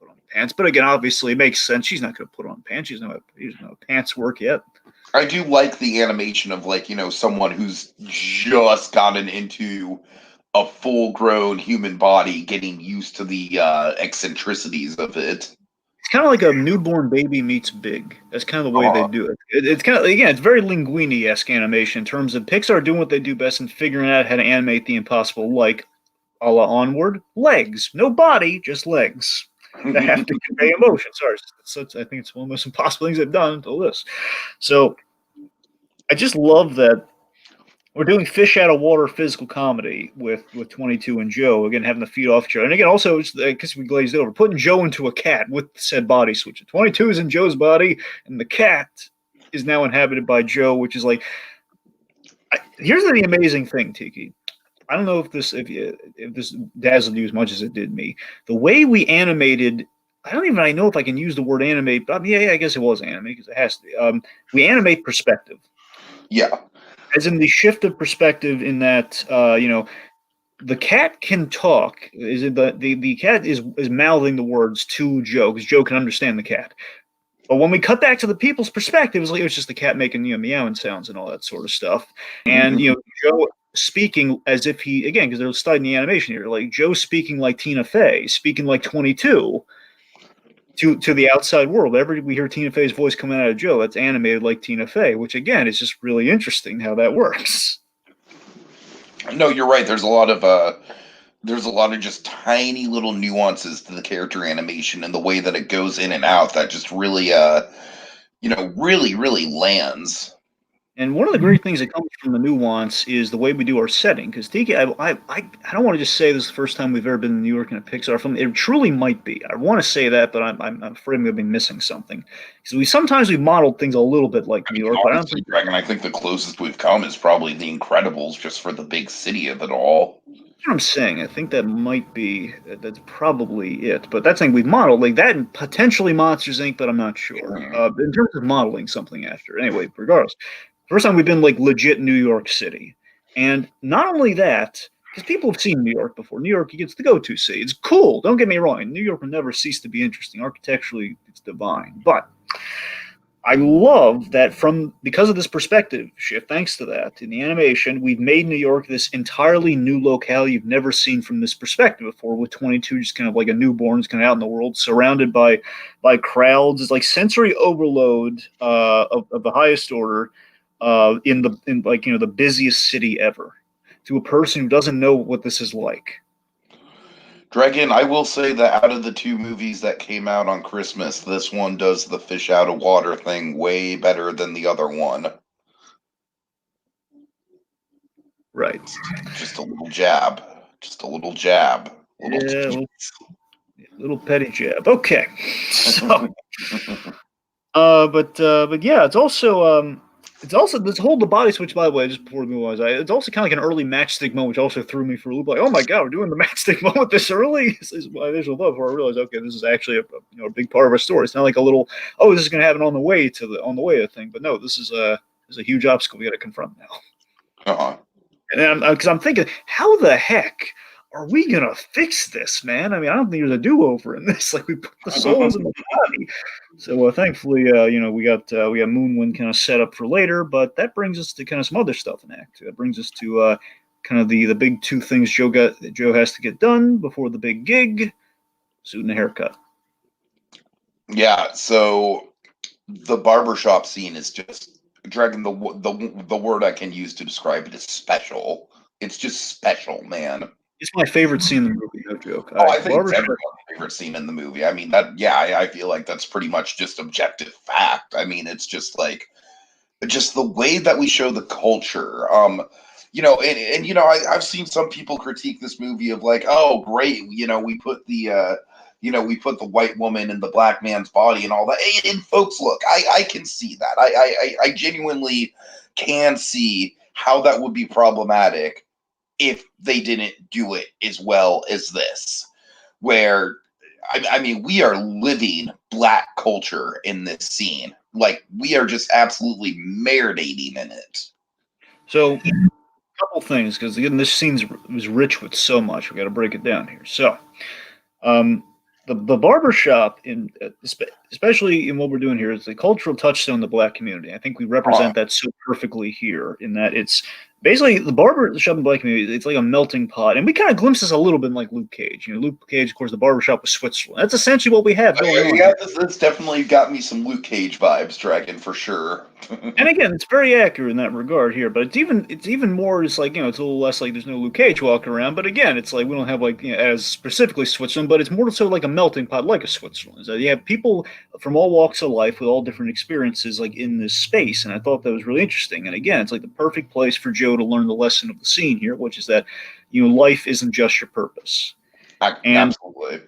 on pants? But again, obviously, it makes sense. She's not going to put on pants. She's no pants work yet. I do like the animation of like someone who's just gotten into a full-grown human body getting used to the eccentricities of it. It's kind of like a newborn baby meets Big. That's kind of the way they Uh, do it. It's kind of again, it's very Linguini-esque animation in terms of Pixar doing what they do best and figuring out how to animate the impossible, like a la Onward, legs, no body, just legs that have to convey emotion. Sorry, I think it's one of the most impossible things they've done until this. So I just love that we're doing fish out of water physical comedy with 22 and Joe again having to feed off Joe, and again also because we glazed over putting Joe into a cat with said body switch. 22 is in Joe's body, and the cat is now inhabited by Joe, which is like here's the amazing thing, Tiki. I don't know if this dazzled you as much as it did me. The way we animated. I know if I can use the word animate, but yeah, I guess it was anime because it has to be. We animate perspective yeah. as in the shift of perspective in that the cat can talk. Is it the cat is mouthing the words to Joe because Joe can understand the cat. But when we cut back to the people's perspective, it was just the cat making meowing sounds and all that sort of stuff, and Joe speaking as if he again because they're studying the animation here, like Joe speaking like Tina Fey, speaking like 22 to the outside world. Whenever we hear Tina Fey's voice coming out of Joe, that's animated like Tina Fey, which again is just really interesting how that works. No, you're right. There's a lot of just tiny little nuances to the character animation and the way that it goes in and out that just really really lands. And one of the great things that comes from the nuance is the way we do our setting. Because TK, I don't want to just say this is the first time we've ever been in New York in a Pixar film. It truly might be. I want to say that, but I'm afraid I'm going to be missing something. Because we've modeled things a little bit like New York, but I don't Honestly, think Dragon, I think the closest we've come is probably The Incredibles, just for the big city of it all. that's what I'm saying. I think that might be that's probably it. But that's thing we've modeled like that and potentially Monsters Inc. But I'm not sure. Mhm. In terms of modeling something after, anyway, regardless. First time we've been like legit New York City. And not only that, because people have seen New York before. New York gets the go-to city. It's cool. Don't get me wrong. New York will never cease to be interesting. Architecturally, it's divine. But I love that because of this perspective shift, thanks to that, in the animation, we've made New York this entirely new locale you've never seen from this perspective before, with 22 just kind of like a newborn, just kind of out in the world, surrounded by crowds. It's like sensory overload of the highest order in like the busiest city ever to a person who doesn't know what this is like. Dragon, I will say that out of the two movies that came out on Christmas, this one does the fish out of water thing way better than the other one. Right. Just a little jab. Just a little jab. A little Yeah. tease. Well, little petty jab. Okay, so but yeah, it's also this whole the body switch. By the way, just before we move on, it's also kind of like an early matchstick moment, which also threw me for a loop. Like, oh my god, we're doing the matchstick moment this early. This is my initial thought before I realized, okay, this is actually a big part of our story. It's not like a little, oh, this is going to happen on the way of thing. But no, this is a huge obstacle we got to confront now. Uh-huh. And because I'm thinking, how the heck are we gonna fix this, man? I mean, I don't think there's a do-over in this. Like we put the souls in the body. So thankfully, we got Moonwind kind of set up for later, but that brings us to kind of some other stuff in Act 2. That brings us to kind of the big two things Joe has to get done before the big gig: suit and a haircut. Yeah, so the barbershop scene is just dragging the word I can use to describe it is special. It's just special, man. It's my favorite scene in the movie, no joke. Oh, I think it's everyone's favorite scene in the movie. I mean, I feel like that's pretty much just objective fact. I mean, it's just like, just the way that we show the culture. I've seen some people critique this movie of like, oh, great, we put the white woman in the black man's body and all that. And folks, look, I can see that. I genuinely can see how that would be problematic if they didn't do it as well as this, where I mean, we are living black culture in this scene. Like, we are just absolutely marinating in it. So, a couple things, because again, this scene was rich with so much. We got to break it down here. So, the barbershop, especially in what we're doing here, is a cultural touchstone in the black community. I think we represent that so perfectly here, in that it's basically the barbershop in the black community. It's like a melting pot, and we kind of glimpse this a little bit like Luke Cage. Luke Cage, of course, the barbershop was Switzerland. That's essentially what we have going on. Yeah, this definitely got me some Luke Cage vibes, Dragon, for sure. And again, it's very accurate in that regard here, but it's even more. It's like, it's a little less like there's no Luke Cage walking around. But again, it's like we don't have like as specifically Switzerland, but it's more so like a melting pot, like a Switzerland. So you have people from all walks of life with all different experiences, like in this space, and I thought that was really interesting. And again, it's like the perfect place for Joe to learn the lesson of the scene here, which is that life isn't just your purpose. Absolutely.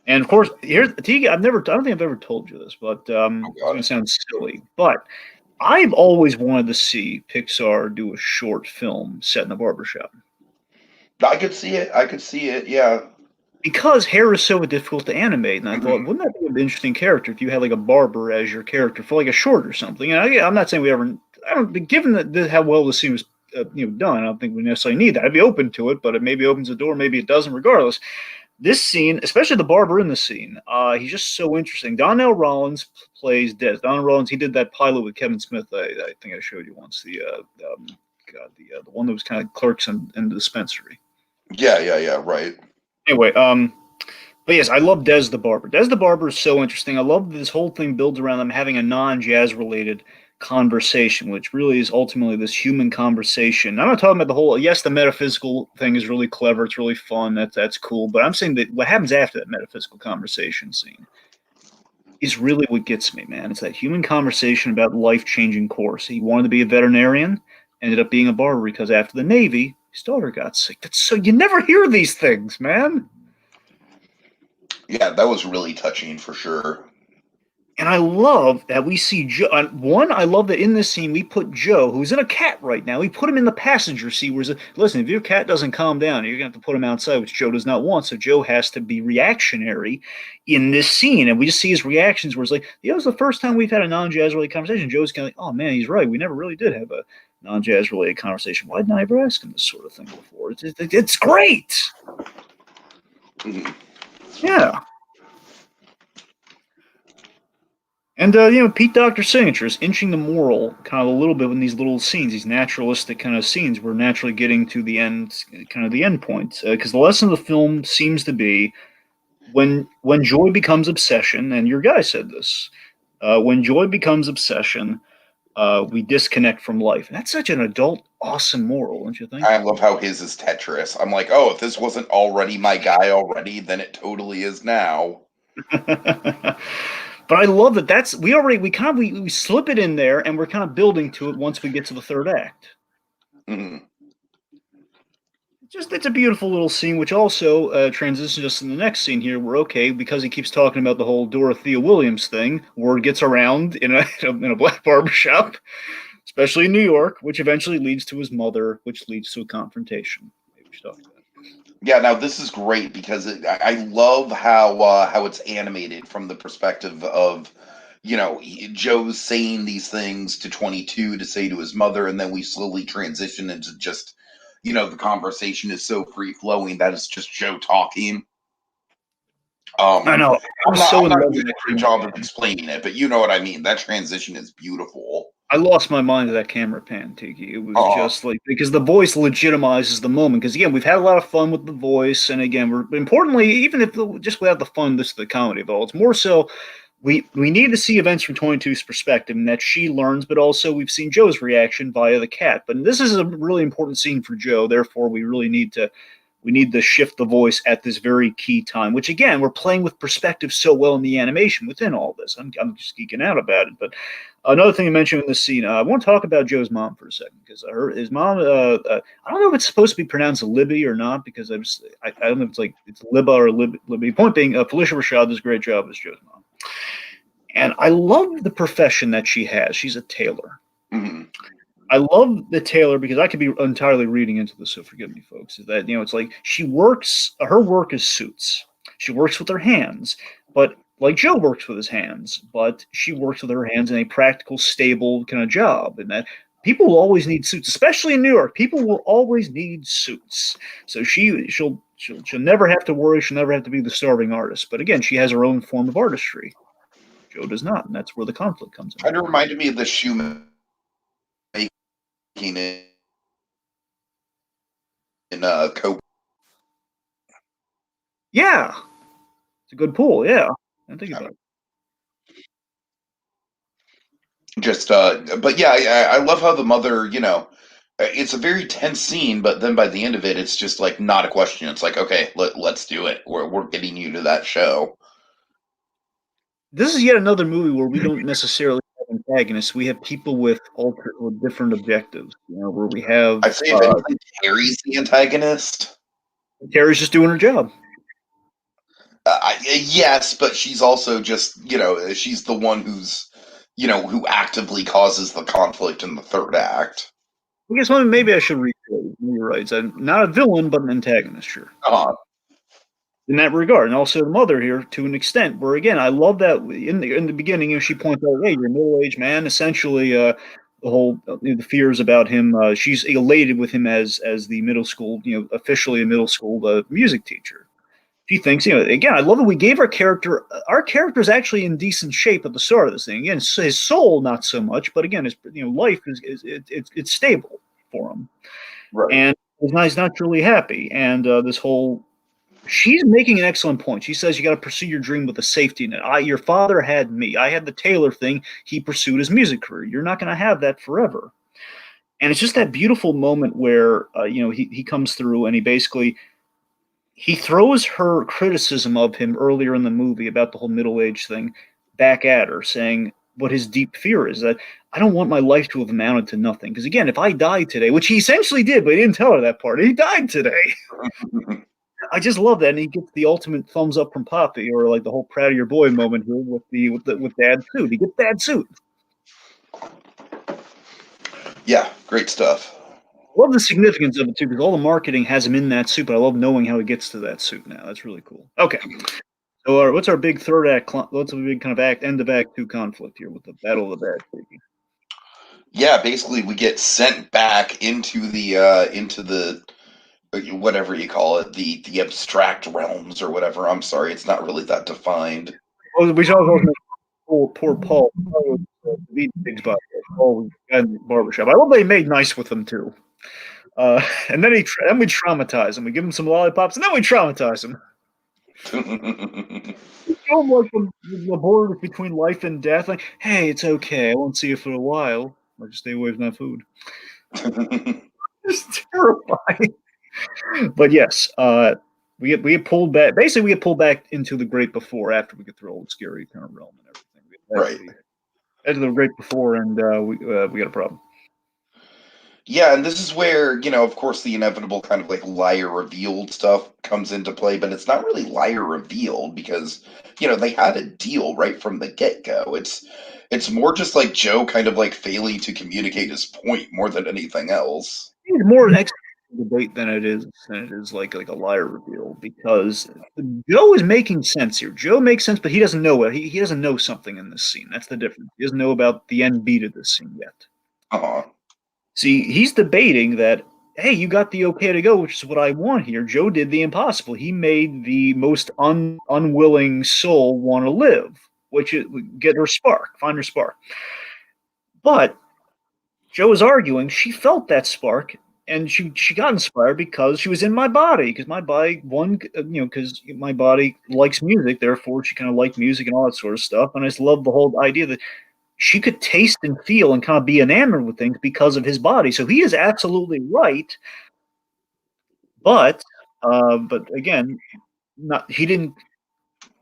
And of course, here's Teague. I don't think I've ever told you this, but it's going to sound silly, but I've always wanted to see Pixar do a short film set in a barbershop. I could see it. Yeah. Because hair is so difficult to animate, and I thought, wouldn't that be an interesting character if you had like a barber as your character for like a short or something? And I'm not saying given that how well the scene was done, I don't think we necessarily need that. I'd be open to it, but it maybe opens the door, maybe it doesn't. Regardless, this scene, especially the barber in the scene, he's just so interesting. Donnell Rollins plays Des. Donnell Rollins, he did that pilot with Kevin Smith. I think I showed you once. The one that was kind of clerks in the dispensary. Yeah, right. Anyway, but yes, I love Des the Barber. Des the Barber is so interesting. I love this whole thing builds around them having a non-jazz related conversation, which really is ultimately this human conversation. I'm not talking about the whole, yes, the metaphysical thing is really clever, it's really fun, that's cool, but I'm saying that what happens after that metaphysical conversation scene is really what gets me, man. It's that human conversation about life-changing course. He wanted to be a veterinarian, ended up being a barber because after the Navy, his daughter got sick. That's so you never hear these things, man. Yeah, that was really touching for sure. And I love that we see Joe. I love that in this scene we put Joe, who's in a cat right now. We put him in the passenger seat. Listen, if your cat doesn't calm down, you're going to have to put him outside, which Joe does not want. So Joe has to be reactionary in this scene. And we just see his reactions where it's like, it's the first time we've had a non-jazz related conversation. Joe's kind of like, oh, man, he's right. We never really did have a non-jazz related conversation. Why didn't I ever ask him this sort of thing before? It's great. Yeah. And Pete Docter's signature is inching the moral kind of a little bit in these little scenes, these naturalistic kind of scenes. We're naturally getting to the end, kind of the end point, because the lesson of the film seems to be when joy becomes obsession. And your guy said this: when joy becomes obsession, we disconnect from life. And that's such an adult, awesome moral, don't you think? I love how his is Tetris. I'm like, oh, if this wasn't already my guy already, then it totally is now. But I love that we slip it in there and we're kind of building to it once we get to the third act. Mm-hmm. it's a beautiful little scene, which also transitions us in the next scene here. Where okay, because he keeps talking about the whole Dorothea Williams thing, word gets around in a black barbershop, especially in New York, which eventually leads to his mother, which leads to a confrontation. Maybe we should talk about Yeah, now this is great because I love how it's animated from the perspective of Joe's saying these things to 22 to say to his mother, and then we slowly transition into just the conversation is so free flowing that it's just Joe talking. I know. I'm so I'm in not love doing with a great that. job of explaining it, but you know what I mean. That transition is beautiful. I lost my mind to that camera pan, Tiki. It was Uh, just like because the voice legitimizes the moment. Because again, we've had a lot of fun with the voice, and again, we're importantly, even if just without the fun, this is the comedy of it all. It's more so we need to see events from 22's perspective, and that she learns, but also we've seen Joe's reaction via the cat. But this is a really important scene for Joe. Therefore, we need to shift the voice at this very key time, which again, we're playing with perspective so well in the animation within all this. I'm just geeking out about it. But another thing to mention in this scene, I want to talk about Joe's mom for a second because his mom, I don't know if it's supposed to be pronounced Libby or not because I don't know if it's Libba or Libby. Point being, Felicia Rashad does a great job as Joe's mom. And I love the profession that she has. She's a tailor. mhm. I love the tailor because I could be entirely reading into this, so forgive me, folks. Is that it's like she works. Her work is suits. She works with her hands, but like Joe works with his hands, but she works with her hands in a practical, stable kind of job, and that people will always need suits, especially in New York. People will always need suits. So she'll never have to worry. She'll never have to be the starving artist. But again, she has her own form of artistry. Joe does not, and that's where the conflict comes in. Kind of reminded me of the shoemaking in Coke. Yeah, it's a good pull. Yeah, I think about it. Just, but yeah, I love how the mother, it's a very tense scene, but then by the end of it, it's just like not a question. It's like, okay, let's do it. We're getting you to that show. This is yet another movie where we don't necessarily have antagonists. We have people with different objectives. Where we have I'd say if anything, Harry's the antagonist. Carrie's just doing her job. Yes, but she's also just, she's the one who actively causes the conflict in the third act. I guess maybe I should rephrase. You're right. So not a villain, but an antagonist, sure. Uh, In that regard, and also the mother here to an extent. Where again, I love that in the beginning, she points out, "Hey, you're a middle-aged man." Essentially, the whole the fears about him. She's elated with him as the middle school, officially a middle school music teacher. She thinks, again, I love that we gave our character's actually in decent shape at the start of this thing. Again, his soul, not so much, but again, his life it's stable for him, right. and he's not truly happy. And this whole, she's making an excellent point. She says you got to pursue your dream with a safety net. Your father had me. I had the Taylor thing. He pursued his music career. You're not going to have that forever. And it's just that beautiful moment where he comes through and he throws her criticism of him earlier in the movie about the whole middle age thing back at her, saying what his deep fear is that I don't want my life to have amounted to nothing. Because again, if I died today, which he essentially did, but he didn't tell her that part, he died today. I just love that, and he gets the ultimate thumbs up from Poppy, or like the whole "proud of your boy" moment here with Dad's suit. He gets Dad's suit. Yeah, great stuff. I love the significance of it too, because all the marketing has him in that suit. But I love knowing how he gets to that suit now. That's really cool. Okay, so what's our big third act? What's a big kind of end of Act Two conflict here with the Battle of the Bad? Yeah, basically we get sent back into the whatever you call it, the abstract realms or whatever. I'm sorry, it's not really that defined. Oh, we should also make poor Paul. Eat pigs by Paul in the barbershop. I love they made nice with him too. And then then we traumatize him. We give him some lollipops, and then we traumatize him. We show him like the border between life and death. Like, hey, it's okay. I won't see you for a while. I'll just stay away from that food. It's terrifying. But yes, we get pulled back. Basically, we get pulled back into the Great Before after we get through all the scary kind of realm and everything. We get Right. back to the Great Before, and we got a problem. Yeah, and this is where, of course, the inevitable kind of like liar revealed stuff comes into play, but it's not really liar revealed because, they had a deal right from the get-go. It's more just like Joe kind of like failing to communicate his point more than anything else. It's more an existential debate than it is like a liar reveal because Joe is making sense here. Joe makes sense, but he doesn't know it. He doesn't know something in this scene. That's the difference. He doesn't know about the end beat of this scene yet. Uh-huh. See, he's debating that, hey, you got the okay to go, which is what I want here. Joe did the impossible. He made the most unwilling soul want to live, which is get her spark, find her spark. But Joe is arguing she felt that spark and she got inspired because she was in my body because my body because my body likes music, therefore she kind of liked music and all that sort of stuff. And I just love the whole idea that she could taste and feel and kind of be enamored with things because of his body. So he is absolutely right, but again, not he didn't.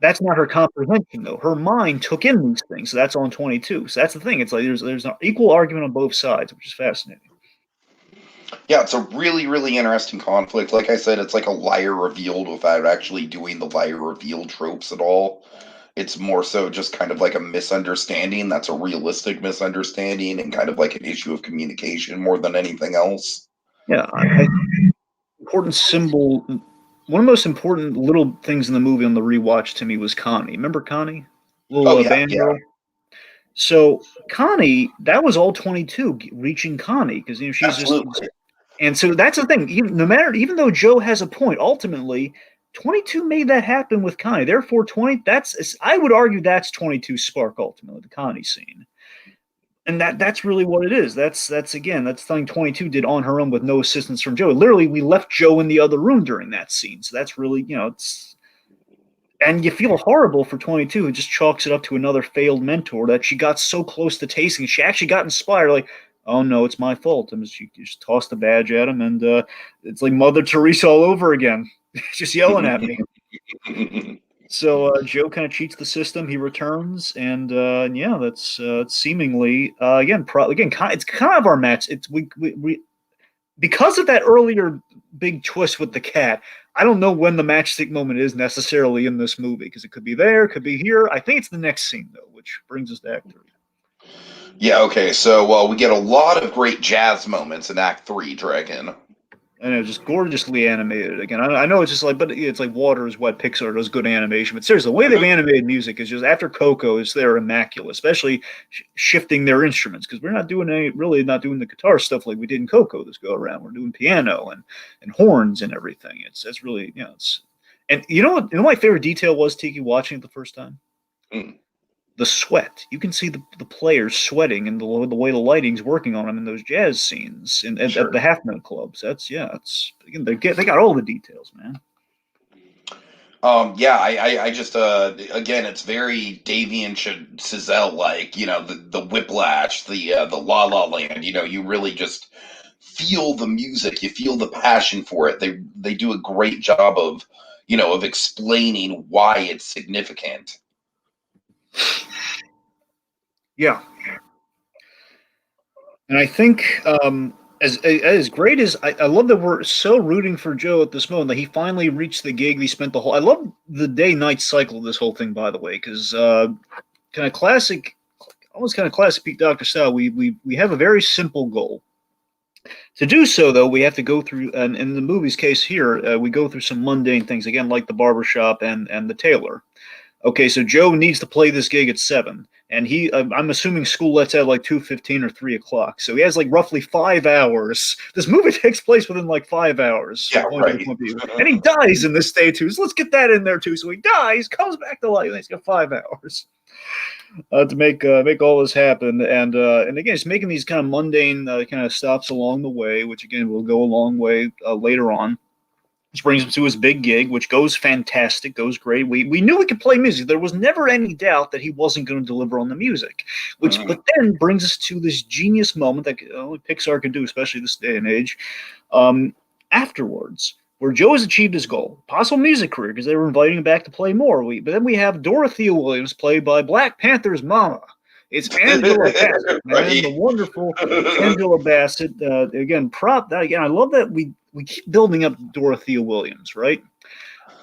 That's not her comprehension though. Her mind took in these things. So that's on 22. So that's the thing. It's like there's an equal argument on both sides, which is fascinating. Yeah, it's a really, really interesting conflict. Like I said, it's like a liar revealed without actually doing the liar revealed tropes at all. It's more so just kind of like a misunderstanding that's a realistic misunderstanding and kind of like an issue of communication more than anything else. Yeah, I important symbol. One of the most important little things in the movie on the rewatch to me was Connie. Remember Connie, little Oh, yeah, band yeah, girl. So Connie, that was all 22 reaching Connie because she's just, absolutely. and so that's the thing. No matter, even though Joe has a point, ultimately 22 made that happen with Connie. Therefore, 20. I would argue that's 22 spark ultimately the Connie scene, and that's really what it is. That's again that's something 22 did on her own with no assistance from Joe. Literally, we left Joe in the other room during that scene, so that's really it's. And you feel horrible for 22 who just chalks it up to another failed mentor that she got so close to tasting. She actually got inspired, like, oh no, it's my fault. And she just tossed the badge at him, and it's like Mother Teresa all over again, just yelling at me. So Joe kind of cheats the system. He returns, and yeah, that's seemingly again. It's kind of our match. It's we because of that earlier big twist with the cat. I don't know when the matchstick moment is necessarily in this movie because it could be there, could be here. I think it's the next scene though, which brings us to Act 3. Yeah, okay, so we get a lot of great jazz moments in Act 3, Dragon. And it was just gorgeously animated. Again, I know it's just like, but it's like water is what Pixar does good animation. But seriously, the way they've animated music is just after Coco is they're immaculate, especially shifting their instruments because we're not doing not doing the guitar stuff like we did in Coco this go around. We're doing piano and horns and everything. It's really it's and my favorite detail was Tiki watching it the first time. Mm. The sweat. You can see the players sweating and the way the lighting's working on them in those jazz scenes and at Sure. the half note clubs. It's again they got all the details, man. Yeah, I just again, it's very Damien Chazelle like, the whiplash, the La La Land. You really just feel the music, you feel the passion for it. They do a great job of, of explaining why it's significant. Yeah, and I think as great as I love that we're so rooting for Joe at this moment that he finally reached the gig. He spent the whole. I love the day night cycle of this whole thing, by the way, because kind of classic, almost kind of classic Pete Doctor style. We have a very simple goal. To do so, though, we have to go through, and in the movie's case here, we go through some mundane things again, like the barbershop and the tailor. Okay, so Joe needs to play this gig at 7, and I'm assuming school lets out like 2:15 or 3 o'clock, so he has like roughly 5 hours. This movie takes place within like 5 hours, Yeah, according to right. the point of view, and he dies in this day too. So let's get that in there too. So he dies, comes back to life, and he's got 5 hours to make all this happen. And again, it's making these kind of mundane kind of stops along the way, which again will go a long way later on. Which brings him to his big gig, which goes fantastic, goes great. We knew he could play music. There was never any doubt that he wasn't going to deliver on the music. But then brings us to this genius moment that only Pixar can do, especially this day and age. Um, Afterwards, where Joe has achieved his goal, possible music career, because they were inviting him back to play more. But then we have Dorothea Williams, played by Black Panther's mama, It's Angela Bassett, man, Right. the wonderful Angela Bassett. Again, I love that we keep building up Dorothea Williams, right?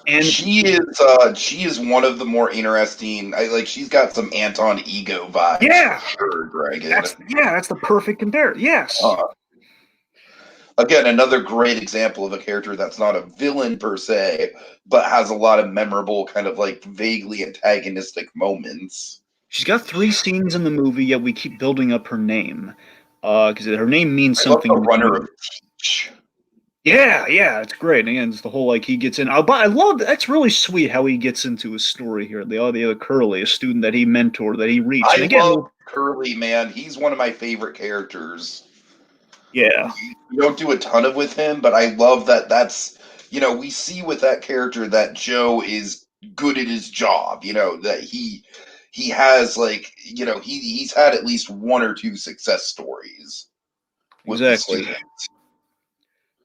And She is one of the more interesting. She's got some Anton Ego vibes for yeah, sure, Dragon. that's the perfect comparison. Yes, Uh, Again, another great example of a character that's not a villain per se, but has a lot of memorable, kind of like vaguely antagonistic moments. she's got 3 scenes in the movie, yet we keep building up her name because her name means I love something the in the runner of community. Teach. Yeah, it's great. And again, it's the whole like he gets in. But I love that's really sweet how he gets into his story here. The other Curly, a student that he mentored, that he reached, and I again, love Curly, man. He's one of my favorite characters. yeah, We don't do a ton of with him, but I love that we see with that character that Joe is good at his job, that he has he's had at least one or two success stories with the exactly. student.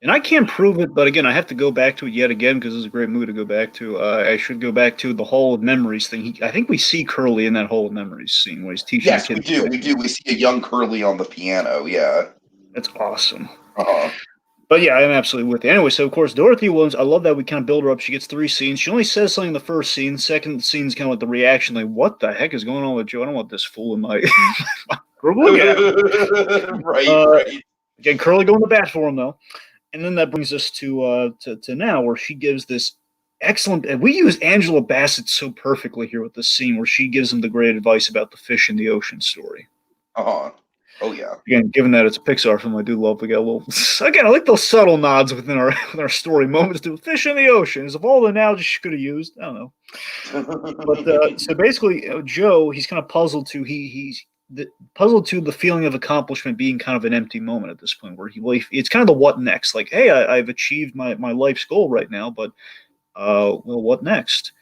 And I can't prove it, but again, I have to go back to it yet again because it's a great movie to go back to. I should go back to the Hall of Memories thing. I think we see Curly in that Hall of Memories scene where he's teaching the Yes, we kids. do. We do. We see a young Curly on the piano. Yeah. That's awesome. Uh-huh. But yeah, I'm absolutely with you. Anyway, so of course, Dorothy Williams, I love that we kind of build her up. She gets 3 scenes. She only says something in the first scene. Second scene's kind of like the reaction, like, what the heck is going on with Joe? I don't want this fool in my group. Look at him. Right. Again, Curly going to bat for him, though. And then that brings us to now, where she gives this excellent. And we use Angela Bassett so perfectly here with this scene where she gives him the great advice about the fish in the ocean story. Uh-huh. Oh yeah. Again, given that it's a Pixar film, I do love to get a little. Again, I like those subtle nods within our story moments to fish in the ocean. Of all the analogies she could have used, I don't know. But so basically, Joe, he's kind of puzzled to puzzled to the feeling of accomplishment being kind of an empty moment at this point, where it's kind of the what next. Like, hey, I've achieved my life's goal right now, but well, what next?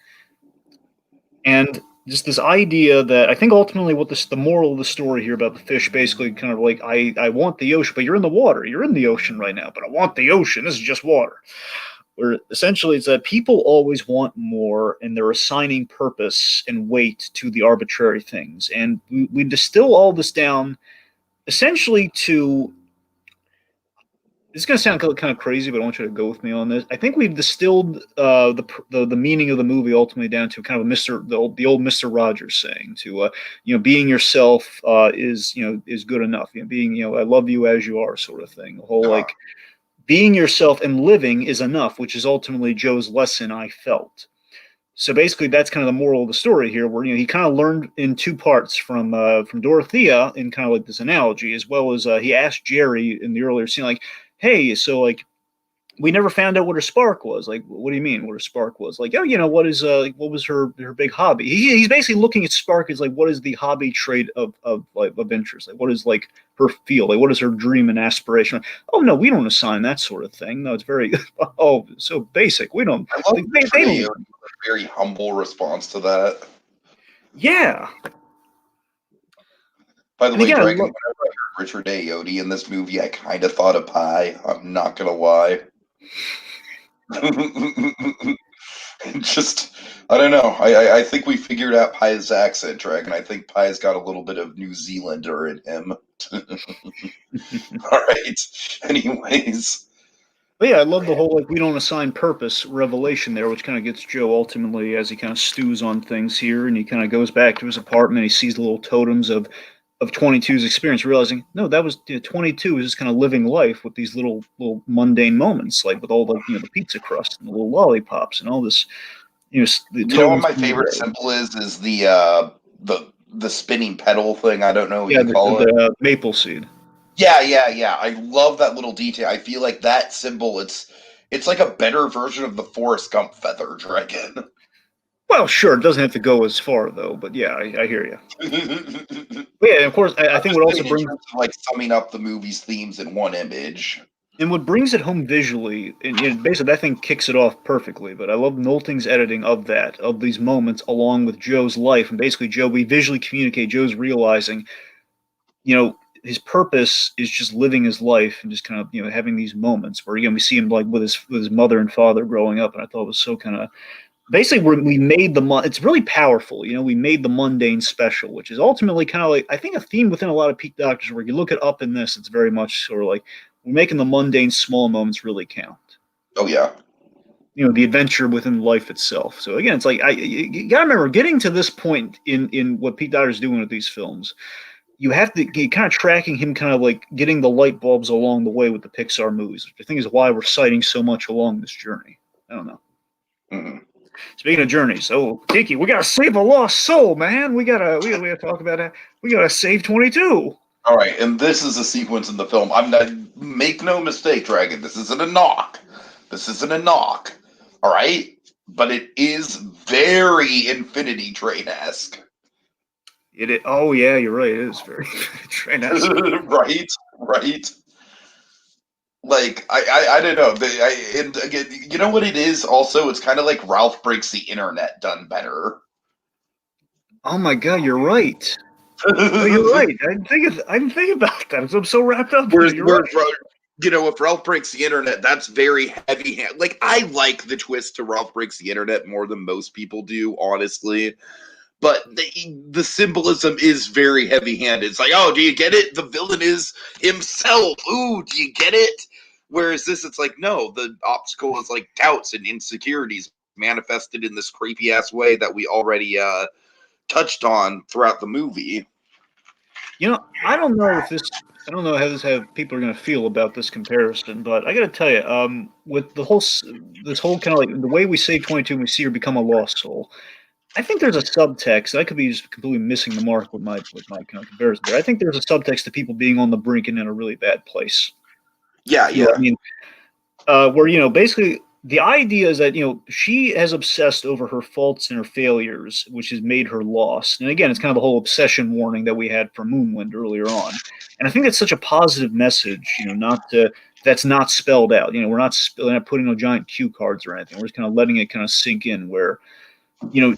And just this idea that I think ultimately what the moral of the story here about the fish basically kind of like I want the ocean, but you're in the water, you're in the ocean right now, but I want the ocean. This is just water. Where essentially it's that people always want more, and they're assigning purpose and weight to the arbitrary things, and we distill all this down essentially to. It's going to sound kind of crazy, but I want you to go with me on this. I think we've distilled the meaning of the movie ultimately down to kind of the old Mister Rogers saying to being yourself is good enough. Being I love you as you are sort of thing. The whole like being yourself and living is enough, which is ultimately Joe's lesson I felt. So basically, that's kind of the moral of the story here, where he kind of learned in 2 parts from Dorothea in kind of like this analogy, as well as he asked Jerry in the earlier scene, like, "Hey, so like we never found out what her spark was. Like, what do you mean what her spark was? Like, oh, what was her big hobby? He's basically looking at spark as like what is the hobby trait of interest? Like, what is like her field? Like, what is her dream and aspiration? Oh no, we don't assign that sort of thing. No, it's very so basic. We don't. I love Like, Richard they don't. Ayotte, a very humble response to that. Yeah, By the and way, again, I Dragon, love. whenever I heard Richard Ayotte in this movie, I kind of thought of Pie. I'm not gonna lie. Just, I don't know. I think we figured out Pie's accent, Dragon. I think Pie's got a little bit of New Zealander in him. All right. Anyways, But yeah, I love the whole like we don't assign purpose revelation there, which kind of gets Joe ultimately as he kind of stews on things here, and he kind of goes back to his apartment. He sees the little totems of 22's experience, realizing no, that was 22 is just kind of living life with these little mundane moments, like with all the pizza crust and the little lollipops and all this, the you know what totems my from the favorite day. symbol is the spinning pedal thing. I don't know what Yeah, you call it. the maple seed. Yeah. I love that little detail. I feel like that symbol. It's like a better version of the Forrest Gump feather dragon. Well, sure, it doesn't have to go as far though, but yeah, I hear you. I'm But yeah, and of course, I think just what also saying in brings terms of like summing up the movie's themes in one image. And what brings it home visually, and basically that thing kicks it off perfectly. But I love Nolting's editing of these moments, along with Joe's life, and basically Joe. We visually communicate Joe's realizing, his purpose is just living his life and just kind of having these moments where we see him like with his mother and father growing up, and I thought it was so kind of basically we made it's really powerful. You know, we made the mundane special, which is ultimately kind of like, I think, a theme within a lot of peak doctors, where you look it up in this, it's very much sort of like we're making the mundane small moments really count. Oh yeah. You know, the adventure within life itself. So again, it's like you gotta remember, getting to this point in what Pete Docter's doing with these films, you have to get kind of tracking him, kind of like getting the light bulbs along the way with the Pixar movies, which I think is why we're citing so much along this journey. I don't know. Mm-hmm. Speaking of journeys, so Tiki, we gotta save a lost soul, man. We gotta talk about it. We gotta save 22. All right, and this is a sequence in the film. I'm not. Make no mistake, Dragon. This isn't a knock. This isn't a knock. All right, but it is very Infinity Train-esque. Oh yeah, you're right. It is very train-esque. Right, right. Like I don't know. And again, you know what it is. Also, it's kind of like Ralph Breaks the Internet done better. Oh my god, you're right. Oh, you're right. I didn't think about that. I'm so wrapped up. Whereas, You're right. you know, if Ralph Breaks the Internet, that's very heavy hand. Like, I like the twist to Ralph Breaks the Internet more than most people do, honestly. But the symbolism is very heavy handed. It's like, oh, do you get it? The villain is himself. Ooh, do you get it? Whereas this, it's like, no, the obstacle is like doubts and insecurities manifested in this creepy ass way that we already touched on throughout the movie. You know, I don't know how people are going to feel about this comparison, but I got to tell you, with this whole kind of like the way we save 22 and we see her become a lost soul, I think there's a subtext. I could be just completely missing the mark with my kind of comparison there. I think there's a subtext to people being on the brink and in a really bad place. Yeah, You know yeah. what I mean? Where, you know, basically the idea is that, you know, she has obsessed over her faults and her failures, which has made her lost. And again, it's kind of the whole obsession warning that we had from Moonwind earlier on. And I think that's such a positive message, you know, that's not spelled out. You know, we're not putting no giant cue cards or anything. We're just kind of letting it kind of sink in, where, you know,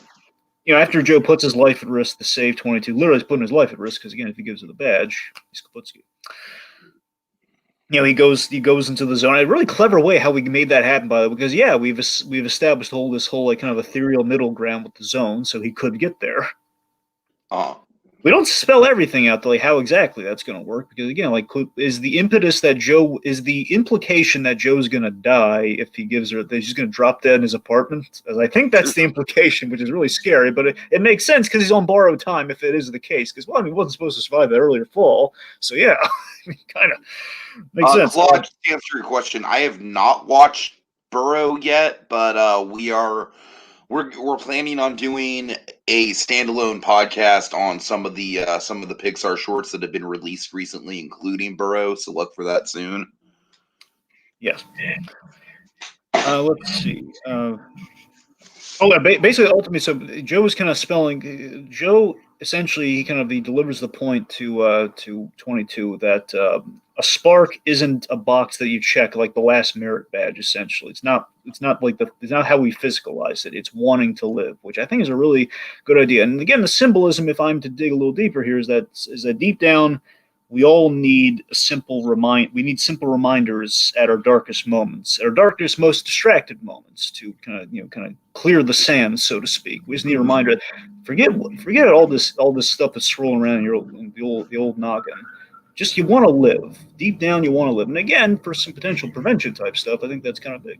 after Joe puts his life at risk to save 22, literally he's putting his life at risk, because again, if he gives her the badge, he's Kaputski. You know, he goes into the zone. A really clever way how we made that happen, by the way, because yeah, we've established this whole like kind of ethereal middle ground with the zone, so he could get there. We don't spell everything out, like how exactly that's going to work, because again, like, is the implication that Joe's going to die if he gives her that he's going to drop dead in his apartment? As I think that's the implication, which is really scary, but it makes sense because he's on borrowed time if it is the case. Because, well, I mean, he wasn't supposed to survive that earlier fall, so yeah, kind of makes sense. Claude, to answer your question, I have not watched Burrow yet, but we're planning on doing a standalone podcast on some of the Pixar shorts that have been released recently, including Burrow. So look for that soon. Yes. Let's see. Basically, ultimately, so Joe is kind of spelling. Joe essentially he delivers the point to 22 that a spark isn't a box that you check like the last merit badge. Essentially, it's not it's not how we physicalize it. It's wanting to live, which I think is a really good idea. And again, the symbolism, if I'm to dig a little deeper here, is that deep down, we all need we need simple reminders at our darkest moments, at our darkest, most distracted moments, to kind of clear the sand, so to speak. We just need a reminder. Forget all this stuff that's swirling around in the old noggin. Just, you want to live. Deep down, you want to live. And again, for some potential prevention type stuff, I think that's kind of big.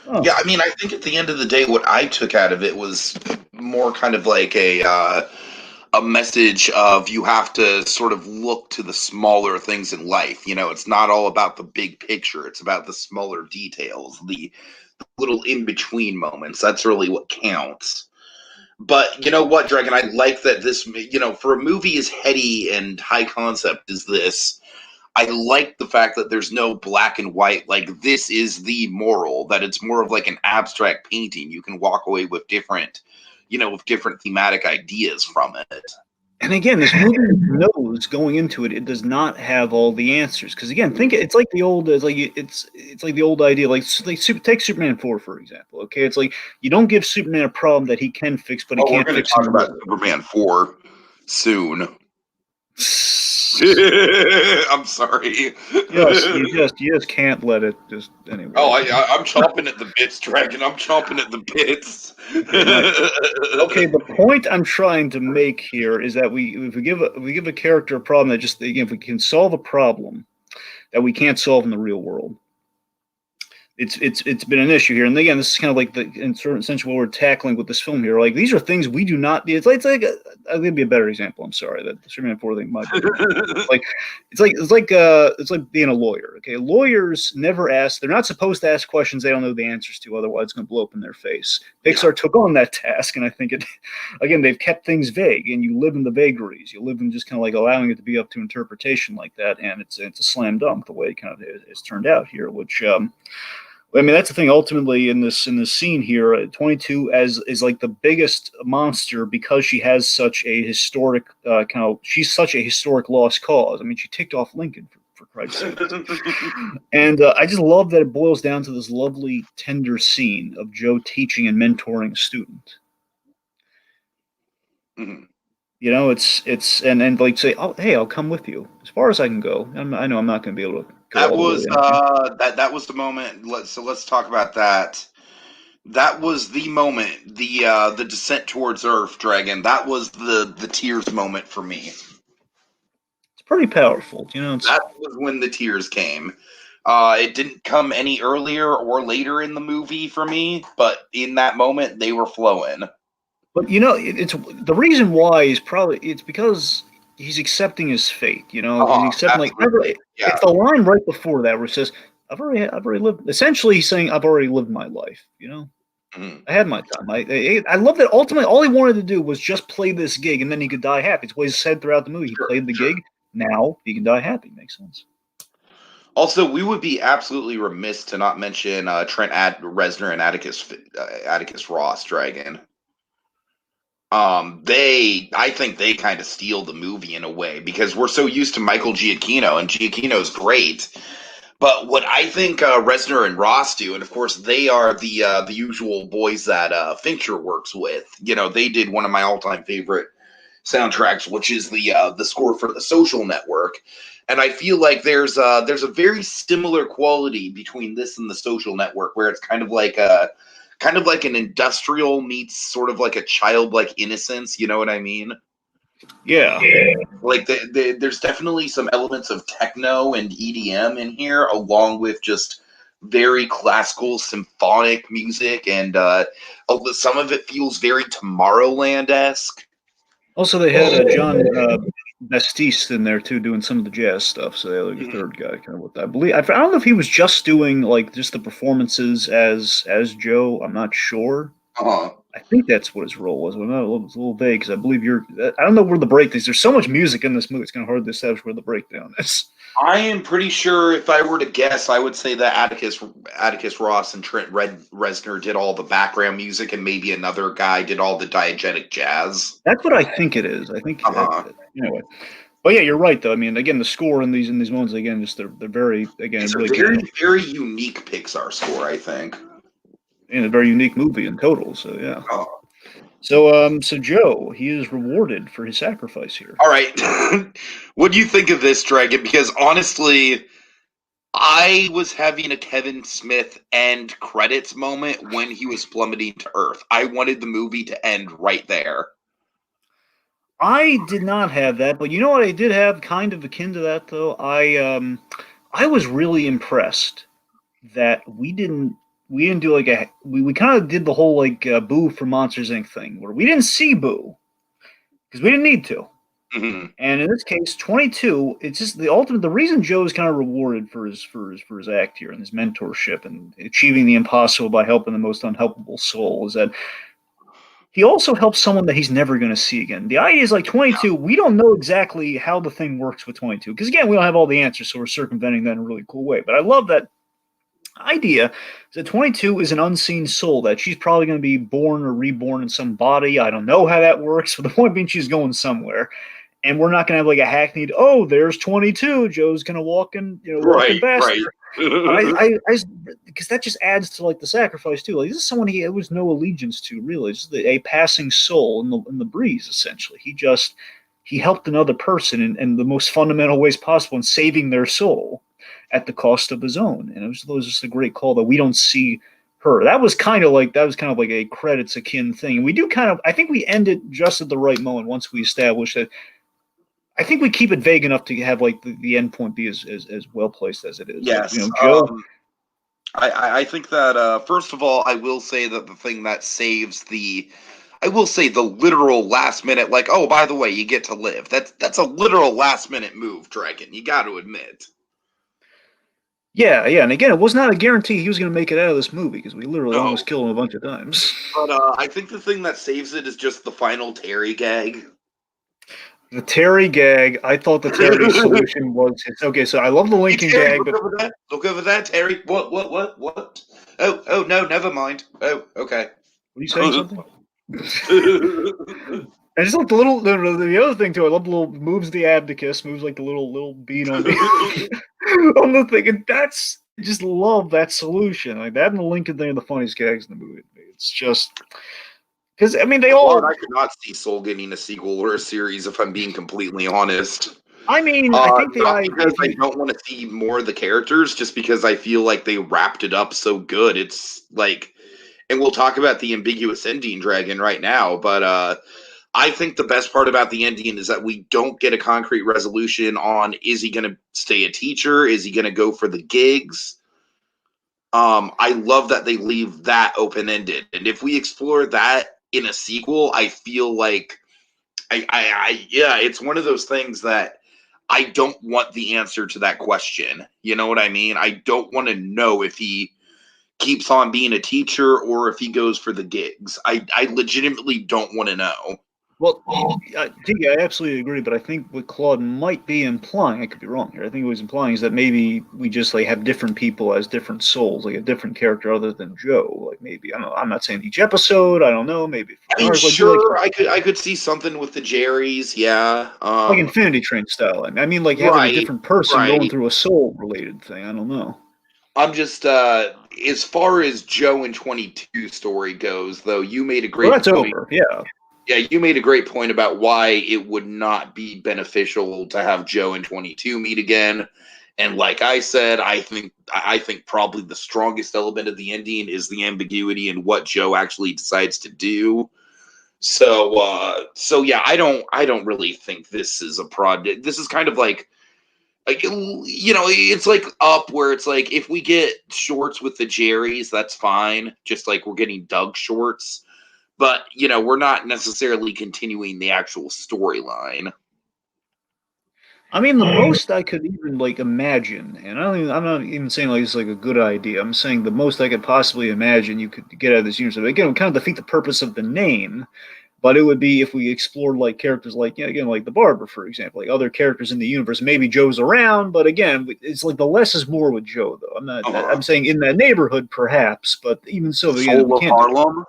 Oh. Yeah, I mean, I think at the end of the day, what I took out of it was more kind of like a message of, you have to sort of look to the smaller things in life. You know, it's not all about the big picture. It's about the smaller details, the little in-between moments. That's really what counts. But you know what, Dragon? I like that this, you know, for a movie as heady and high concept as this, I like the fact that there's no black and white, like this is the moral, that it's more of like an abstract painting. You can walk away with different thematic ideas from it. And again, this movie knows going into it, it does not have all the answers. Because again, it's like the old, it's like the old idea, take Superman 4, for example. Okay, it's like you don't give Superman a problem that he can fix, but he can't fix. We're going to talk about Superman 4 soon. I'm sorry. Yes, you just can't let it just anyway. Oh, I'm chomping at the bits, Dragon. I'm chomping at the bits. Okay, the point I'm trying to make here is that if we give a character a problem that just again, if we can solve a problem that we can't solve in the real world, it's been an issue here. And again, this is kind of like the in certain sense what we're tackling with this film here. Like these are things we do not. I'll give you a better example. I'm sorry that the Superman 4 thing might be like it's like being a lawyer. Okay, lawyers never ask. They're not supposed to ask questions they don't know the answers to. Otherwise, it's going to blow up in their face. Pixar took on that task, and I think again they've kept things vague, and you live in the vagaries. You live in just kind of like allowing it to be up to interpretation like that, and it's a slam dunk the way it kind of is turned out here, which. I mean, that's the thing. Ultimately, in this scene here, 22 is like the biggest monster because she has such a historic she's such a historic lost cause. I mean, she ticked off Lincoln for Christ's sake. And I just love that it boils down to this lovely, tender scene of Joe teaching and mentoring a student. Mhm. You know, it's and like say, oh, hey, I'll come with you as far as I can go. I know I'm not going to be able to go That all the was way. that was the moment. Let's talk about that. That was the moment, the descent towards Earth, Dragon. That was the tears moment for me. It's pretty powerful. You know, That was when the tears came. It didn't come any earlier or later in the movie for me, but in that moment they were flowing. but you know, it's the reason why is probably it's because he's accepting his fate. You know, he's accepting like remember, Absolutely. Yeah. it's the line right before that where it says, I've already lived." Essentially, he's saying, "I've already lived my life." You know, Mhm. I had my time. I love that. Ultimately, all he wanted to do was just play this gig, and then he could die happy. It's what he said throughout the movie. He Sure, played the sure. gig. Now he can die happy. Makes sense. Also, we would be absolutely remiss to not mention Reznor and Atticus Ross, Dragon. I think they kind of steal the movie in a way because we're so used to Michael Giacchino, and Giacchino's great. But what I think Reznor and Ross do, and of course they are the usual boys that Fincher works with. You know, they did one of my all-time favorite soundtracks, which is the score for The Social Network. And I feel like there's a very similar quality between this and The Social Network, where it's kind of like an industrial meets sort of like a childlike innocence. You know what I mean? Yeah. Like there's definitely some elements of techno and EDM in here, along with just very classical symphonic music, and some of it feels very Tomorrowland esque. Also, they had John Baptiste in there too, doing some of the jazz stuff. So they had like a third guy, kind of with that. I don't know if he was just doing like just the performances as Joe. I'm not sure. Uh-huh. I think that's what his role was. But it's a little vague because I believe you're. I don't know where the break is. There's so much music in this movie. It's kind of hard to establish where the breakdown is. I am pretty sure, if I were to guess, I would say that Atticus Ross and Trent Reznor did all the background music, and maybe another guy did all the diegetic jazz. That's what I think it is. I think Uh-huh. anyway. But yeah, you're right though. I mean, again, the score in these moments again, just they're very again It's a really very, good very unique Pixar score, I think. and a very unique movie in total. So yeah. Uh, So Joe, he is rewarded for his sacrifice here. all right. What do you think of this, Dragon? Because honestly, I was having a Kevin Smith end credits moment when he was plummeting to Earth. I wanted the movie to end right there. I did not have that, but you know what I did have kind of akin to that though? I was really impressed that we didn't do like we kind of did the whole like Boo for Monsters Inc. thing where we didn't see Boo because we didn't need to. Mhm. And in this case, 22, it's just the reason Joe is kind of rewarded for his act here and his mentorship and achieving the impossible by helping the most unhelpable soul is that he also helps someone that he's never going to see again. The idea is like 22, we don't know exactly how the thing works with 22 because again, we don't have all the answers, so we're circumventing that in a really cool way. But I love that idea that 22 is an unseen soul that she's probably going to be born or reborn in some body. I don't know how that works, but the point being she's going somewhere. And we're not going to have like a hackneyed, oh, there's 22. Joe's going to walking Right, past right. her. Because that just adds to like the sacrifice too. Like this is someone he was no allegiance to, really. It's a passing soul in the breeze, essentially. He just he helped another person in the most fundamental ways possible in saving their soul at the cost of his own. And it was just a great call that we don't see her. That was kind of like a credits akin thing. And we do kind of, I think we end it just at the right moment once we establish that. I think we keep it vague enough to have like the end point be as well placed as it is. Yes. Joe. I think that first of all, I will say that the thing that saves I will say the literal last minute, like, oh, by the way, you get to live. That's a literal last minute move, Dragon. You got to admit. Yeah, and again, it was not a guarantee he was going to make it out of this movie because we literally No. almost killed him a bunch of times. But I think the thing that saves it is just the final Terry gag. The Terry gag, I thought the Terry solution was okay. So I love the Lincoln Hey, Terry, gag, but look over there, Terry. What? Oh, no, never mind. Oh, okay. were you saying something? I just like the little the other thing too. I love the little moves the abacus, moves like the little bead on the on the thing, and I just love that solution. Like that and the Lincoln thing are the funniest gags in the movie. It's just because I mean they all. I could not see Soul getting a sequel or a series if I'm being completely honest. I mean, I think because I don't want to see more of the characters, just because I feel like they wrapped it up so good. It's like, and we'll talk about the ambiguous ending, Dragon, right now, but I think the best part about the ending is that we don't get a concrete resolution on, is he going to stay a teacher? Is he going to go for the gigs? I love that they leave that open-ended. And if we explore that in a sequel, I feel like, yeah, it's one of those things that I don't want the answer to that question. You know what I mean? I don't want to know if he keeps on being a teacher or if he goes for the gigs. I legitimately don't want to know. Well, Tiki, I absolutely agree, but I think what Claude might be implying, I could be wrong here. I think what he's implying is that maybe we just like have different people as different souls, like a different character other than Joe. Like maybe I don't know. I'm not saying each episode. I don't know. Maybe I mean, sure, I could see something with the Jerrys, yeah. Like Infinity Train style. I mean, like having a different person going through a soul related thing. I don't know. I'm just as far as Joe and 22 story goes, though, you made a great point. That's over, yeah. Yeah, you made a great point about why it would not be beneficial to have Joe and 22 meet again. And like I said, I think probably the strongest element of the ending is the ambiguity in what Joe actually decides to do. So yeah, I don't really think this is a project. This is kind of like it's like Up, where it's like if we get shorts with the Jerrys, that's fine. Just like we're getting Doug shorts. But, we're not necessarily continuing the actual storyline. I mean, the most I could even like imagine, and I'm not even saying like it's like a good idea. I'm saying the most I could possibly imagine you could get out of this universe. Again, it would kind of defeat the purpose of the name, but it would be if we explored like characters like again like the barber, for example, like other characters in the universe. Maybe Joe's around, but again, it's like the less is more with Joe. Though I'm not. I'm saying in that neighborhood, perhaps, but even so, again, Soul of Harlem.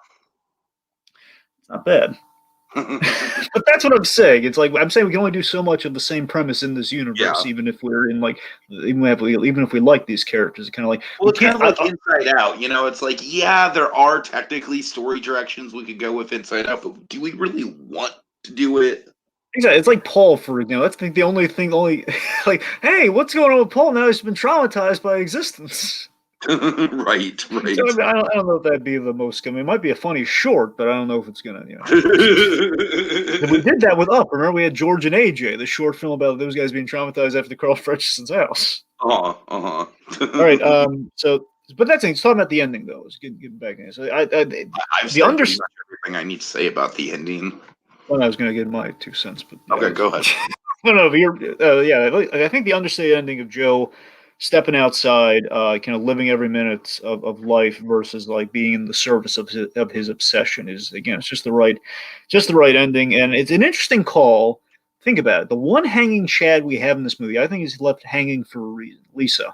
Not bad. But that's what I'm saying. It's like I'm saying we can only do so much of the same premise in this universe, even if we're in like even if we like these characters. Kind of like it's kind of like Inside Out. It's like there are technically story directions we could go with Inside Out, but do we really want to do it? Exactly. It's like Paul, for that's the only thing. Like, hey, what's going on with Paul now? He's been traumatized by existence. right. So, I don't know if that'd be the most. I mean, it might be a funny short, but I don't know if it's gonna. We did that with Up. Remember, we had George and AJ, the short film about those guys being traumatized after Carl Fredrickson's house. All right. So, but that's it's talking about the ending though. Let's get back in. So, I've said everything I need to say about the ending. Well, I was going to get my 2 cents, but okay, go ahead. No, I think the understated ending of Joe stepping outside, kind of living every minute of life versus like being in the service of his obsession is again, it's just the right ending, and it's an interesting call. Think about it. The one hanging Chad we have in this movie, I think, is left hanging for a reason. Lisa.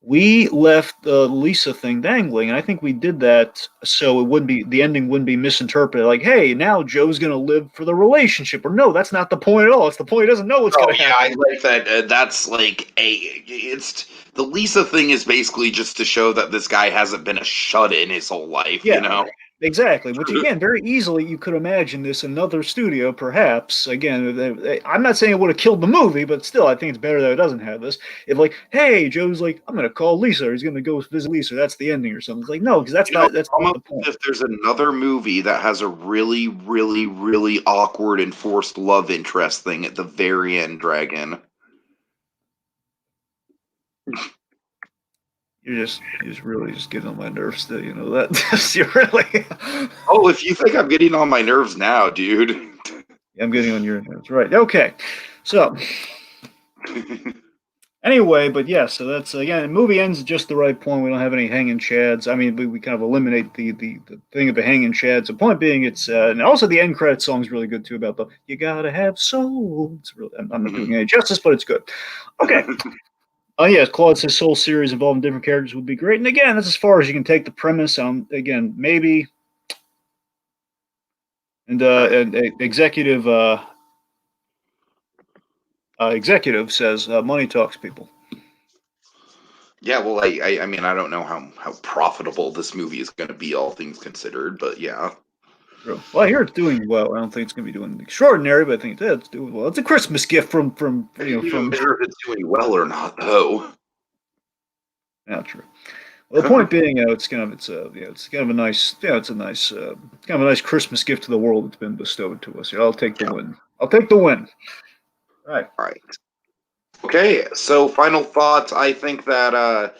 We left the Lisa thing dangling, and I think we did that so the ending wouldn't be misinterpreted. Like, hey, now Joe's going to live for the relationship, or no, that's not the point at all. It's the point he doesn't know what's going to happen. I like that. That's like it's the Lisa thing is basically just to show that this guy hasn't been a shut-in his whole life. Exactly, which again, very easily you could imagine this another studio, perhaps. Again, I'm not saying it would have killed the movie, but still, I think it's better that it doesn't have this. If like, hey, Joe's like, I'm gonna call Lisa, or he's gonna go visit Lisa. That's the ending, or something. It's like, no, because that's not Almost the point. as if there's another movie that has a really, really, really awkward and forced love interest thing at the very end, Dragon. You're just really just getting on my nerves. Still, that you're really. Oh, if you think I'm getting on my nerves now, dude. I'm getting on your nerves, right? Okay, so. Anyway, but yeah, so that's again, the movie ends at just the right point. We don't have any hanging chads. I mean, we kind of eliminate the thing of the hanging chads. The point being, it's and also the end credit song is really good too. About the you gotta have soul. It's really I'm not doing any justice, but it's good. Okay. Oh yeah, Claude says Soul series involving different characters would be great. And again, that's as far as you can take the premise. Again, maybe and executive says money talks, people. Yeah, well, I mean, I don't know how profitable this movie is going to be, all things considered, but yeah. True. Well, I hear it's doing well. I don't think it's going to be doing extraordinary, but I think it's doing well. It's a Christmas gift from from. Sure if it's doing well or not, though. Yeah, true. Well, the point being, it's kind of it's kind of a nice it's a nice kind of a nice Christmas gift to the world that's been bestowed to us. I'll take the win. I'll take the win. Right. All right. Okay, so final thoughts. I think that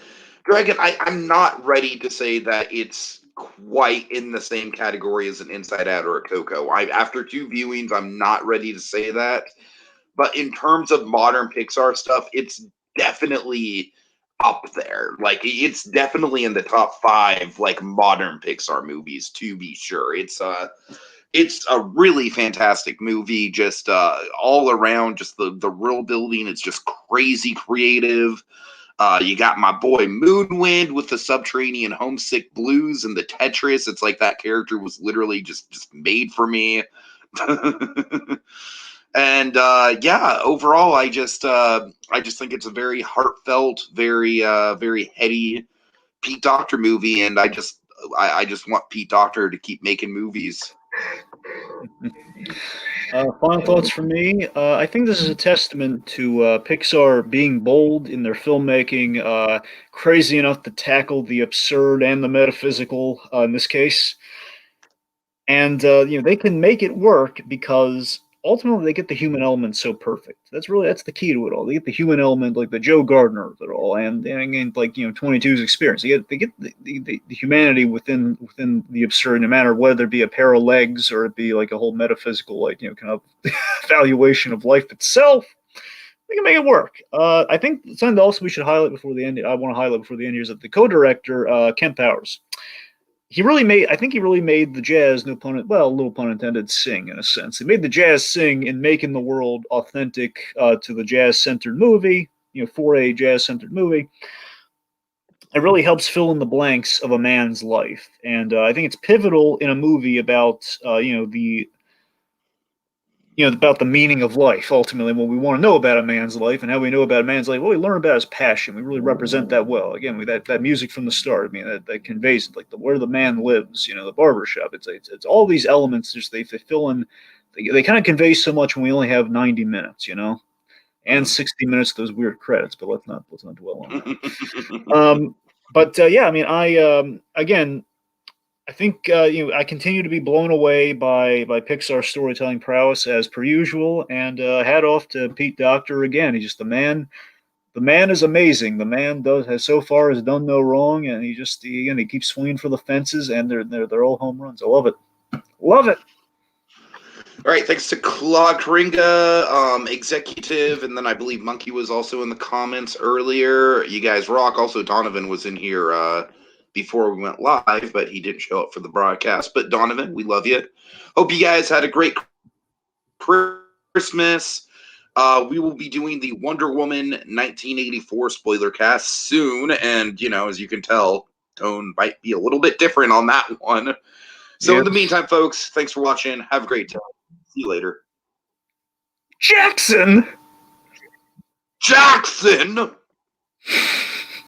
Dragon, I'm not ready to say that it's quite in the same category as an Inside Out or a Coco. After 2 viewings, I'm not ready to say that. But in terms of modern Pixar stuff, it's definitely up there. Like it's definitely in the top 5 like modern Pixar movies, to be sure. It's a really fantastic movie, just all around, just the world building. It's just crazy creative. You got my boy Moonwind with the subterranean homesick blues and the Tetris. It's like that character was literally just made for me. And yeah, overall, I just think it's a very heartfelt, very heady Pete Docter movie, and I just want Pete Docter to keep making movies. Final thoughts from me. I think this is a testament to Pixar being bold in their filmmaking, crazy enough to tackle the absurd and the metaphysical in this case. And they can make it work because ultimately they get the human element so perfect. That's the key to it all. They get the human element, like the Joe Gardner of it all, and like 22's experience. They get the humanity within the absurd, no matter whether it be a pair of legs or it be like a whole metaphysical, like kind of evaluation of life itself. They can make it work. I think something else we should highlight before the end. I want to highlight before the end here is that the co-director Kent Powers, I think he really made the jazz, no pun, well, a little pun intended, sing in a sense. He made the jazz sing in making the world authentic to the jazz-centered movie, for a jazz-centered movie. It really helps fill in the blanks of a man's life, and I think it's pivotal in a movie about about the meaning of life. Ultimately, what we want to know about a man's life, and how we know about a man's life, well, we learn about his passion. We really represent that well. Again, that music from the start. I mean, that conveys it, like where the man lives. The barbershop. It's all these elements. Just they fill in. They kind of convey so much when we only have 90 minutes. And 60 minutes of those weird credits. But let's not dwell on that. But yeah, I mean, again, I think I continue to be blown away by Pixar's storytelling prowess as per usual, and hat off to Pete Docter again. He's just the man. The man is amazing. The man has so far has done no wrong, and he keeps swinging for the fences, and they're all home runs. I love it, love it. All right, thanks to Claude Kringa, executive, and then I believe Monkey was also in the comments earlier. You guys rock. Also, Donovan was in here before we went live, but he didn't show up for the broadcast. But Donovan, we love you. Hope you guys had a great Christmas. We will be doing the Wonder Woman 1984 spoiler cast soon, and as you can tell, tone might be a little bit different on that one. So in the meantime, folks, thanks for watching. Have a great day. See you later. Jackson!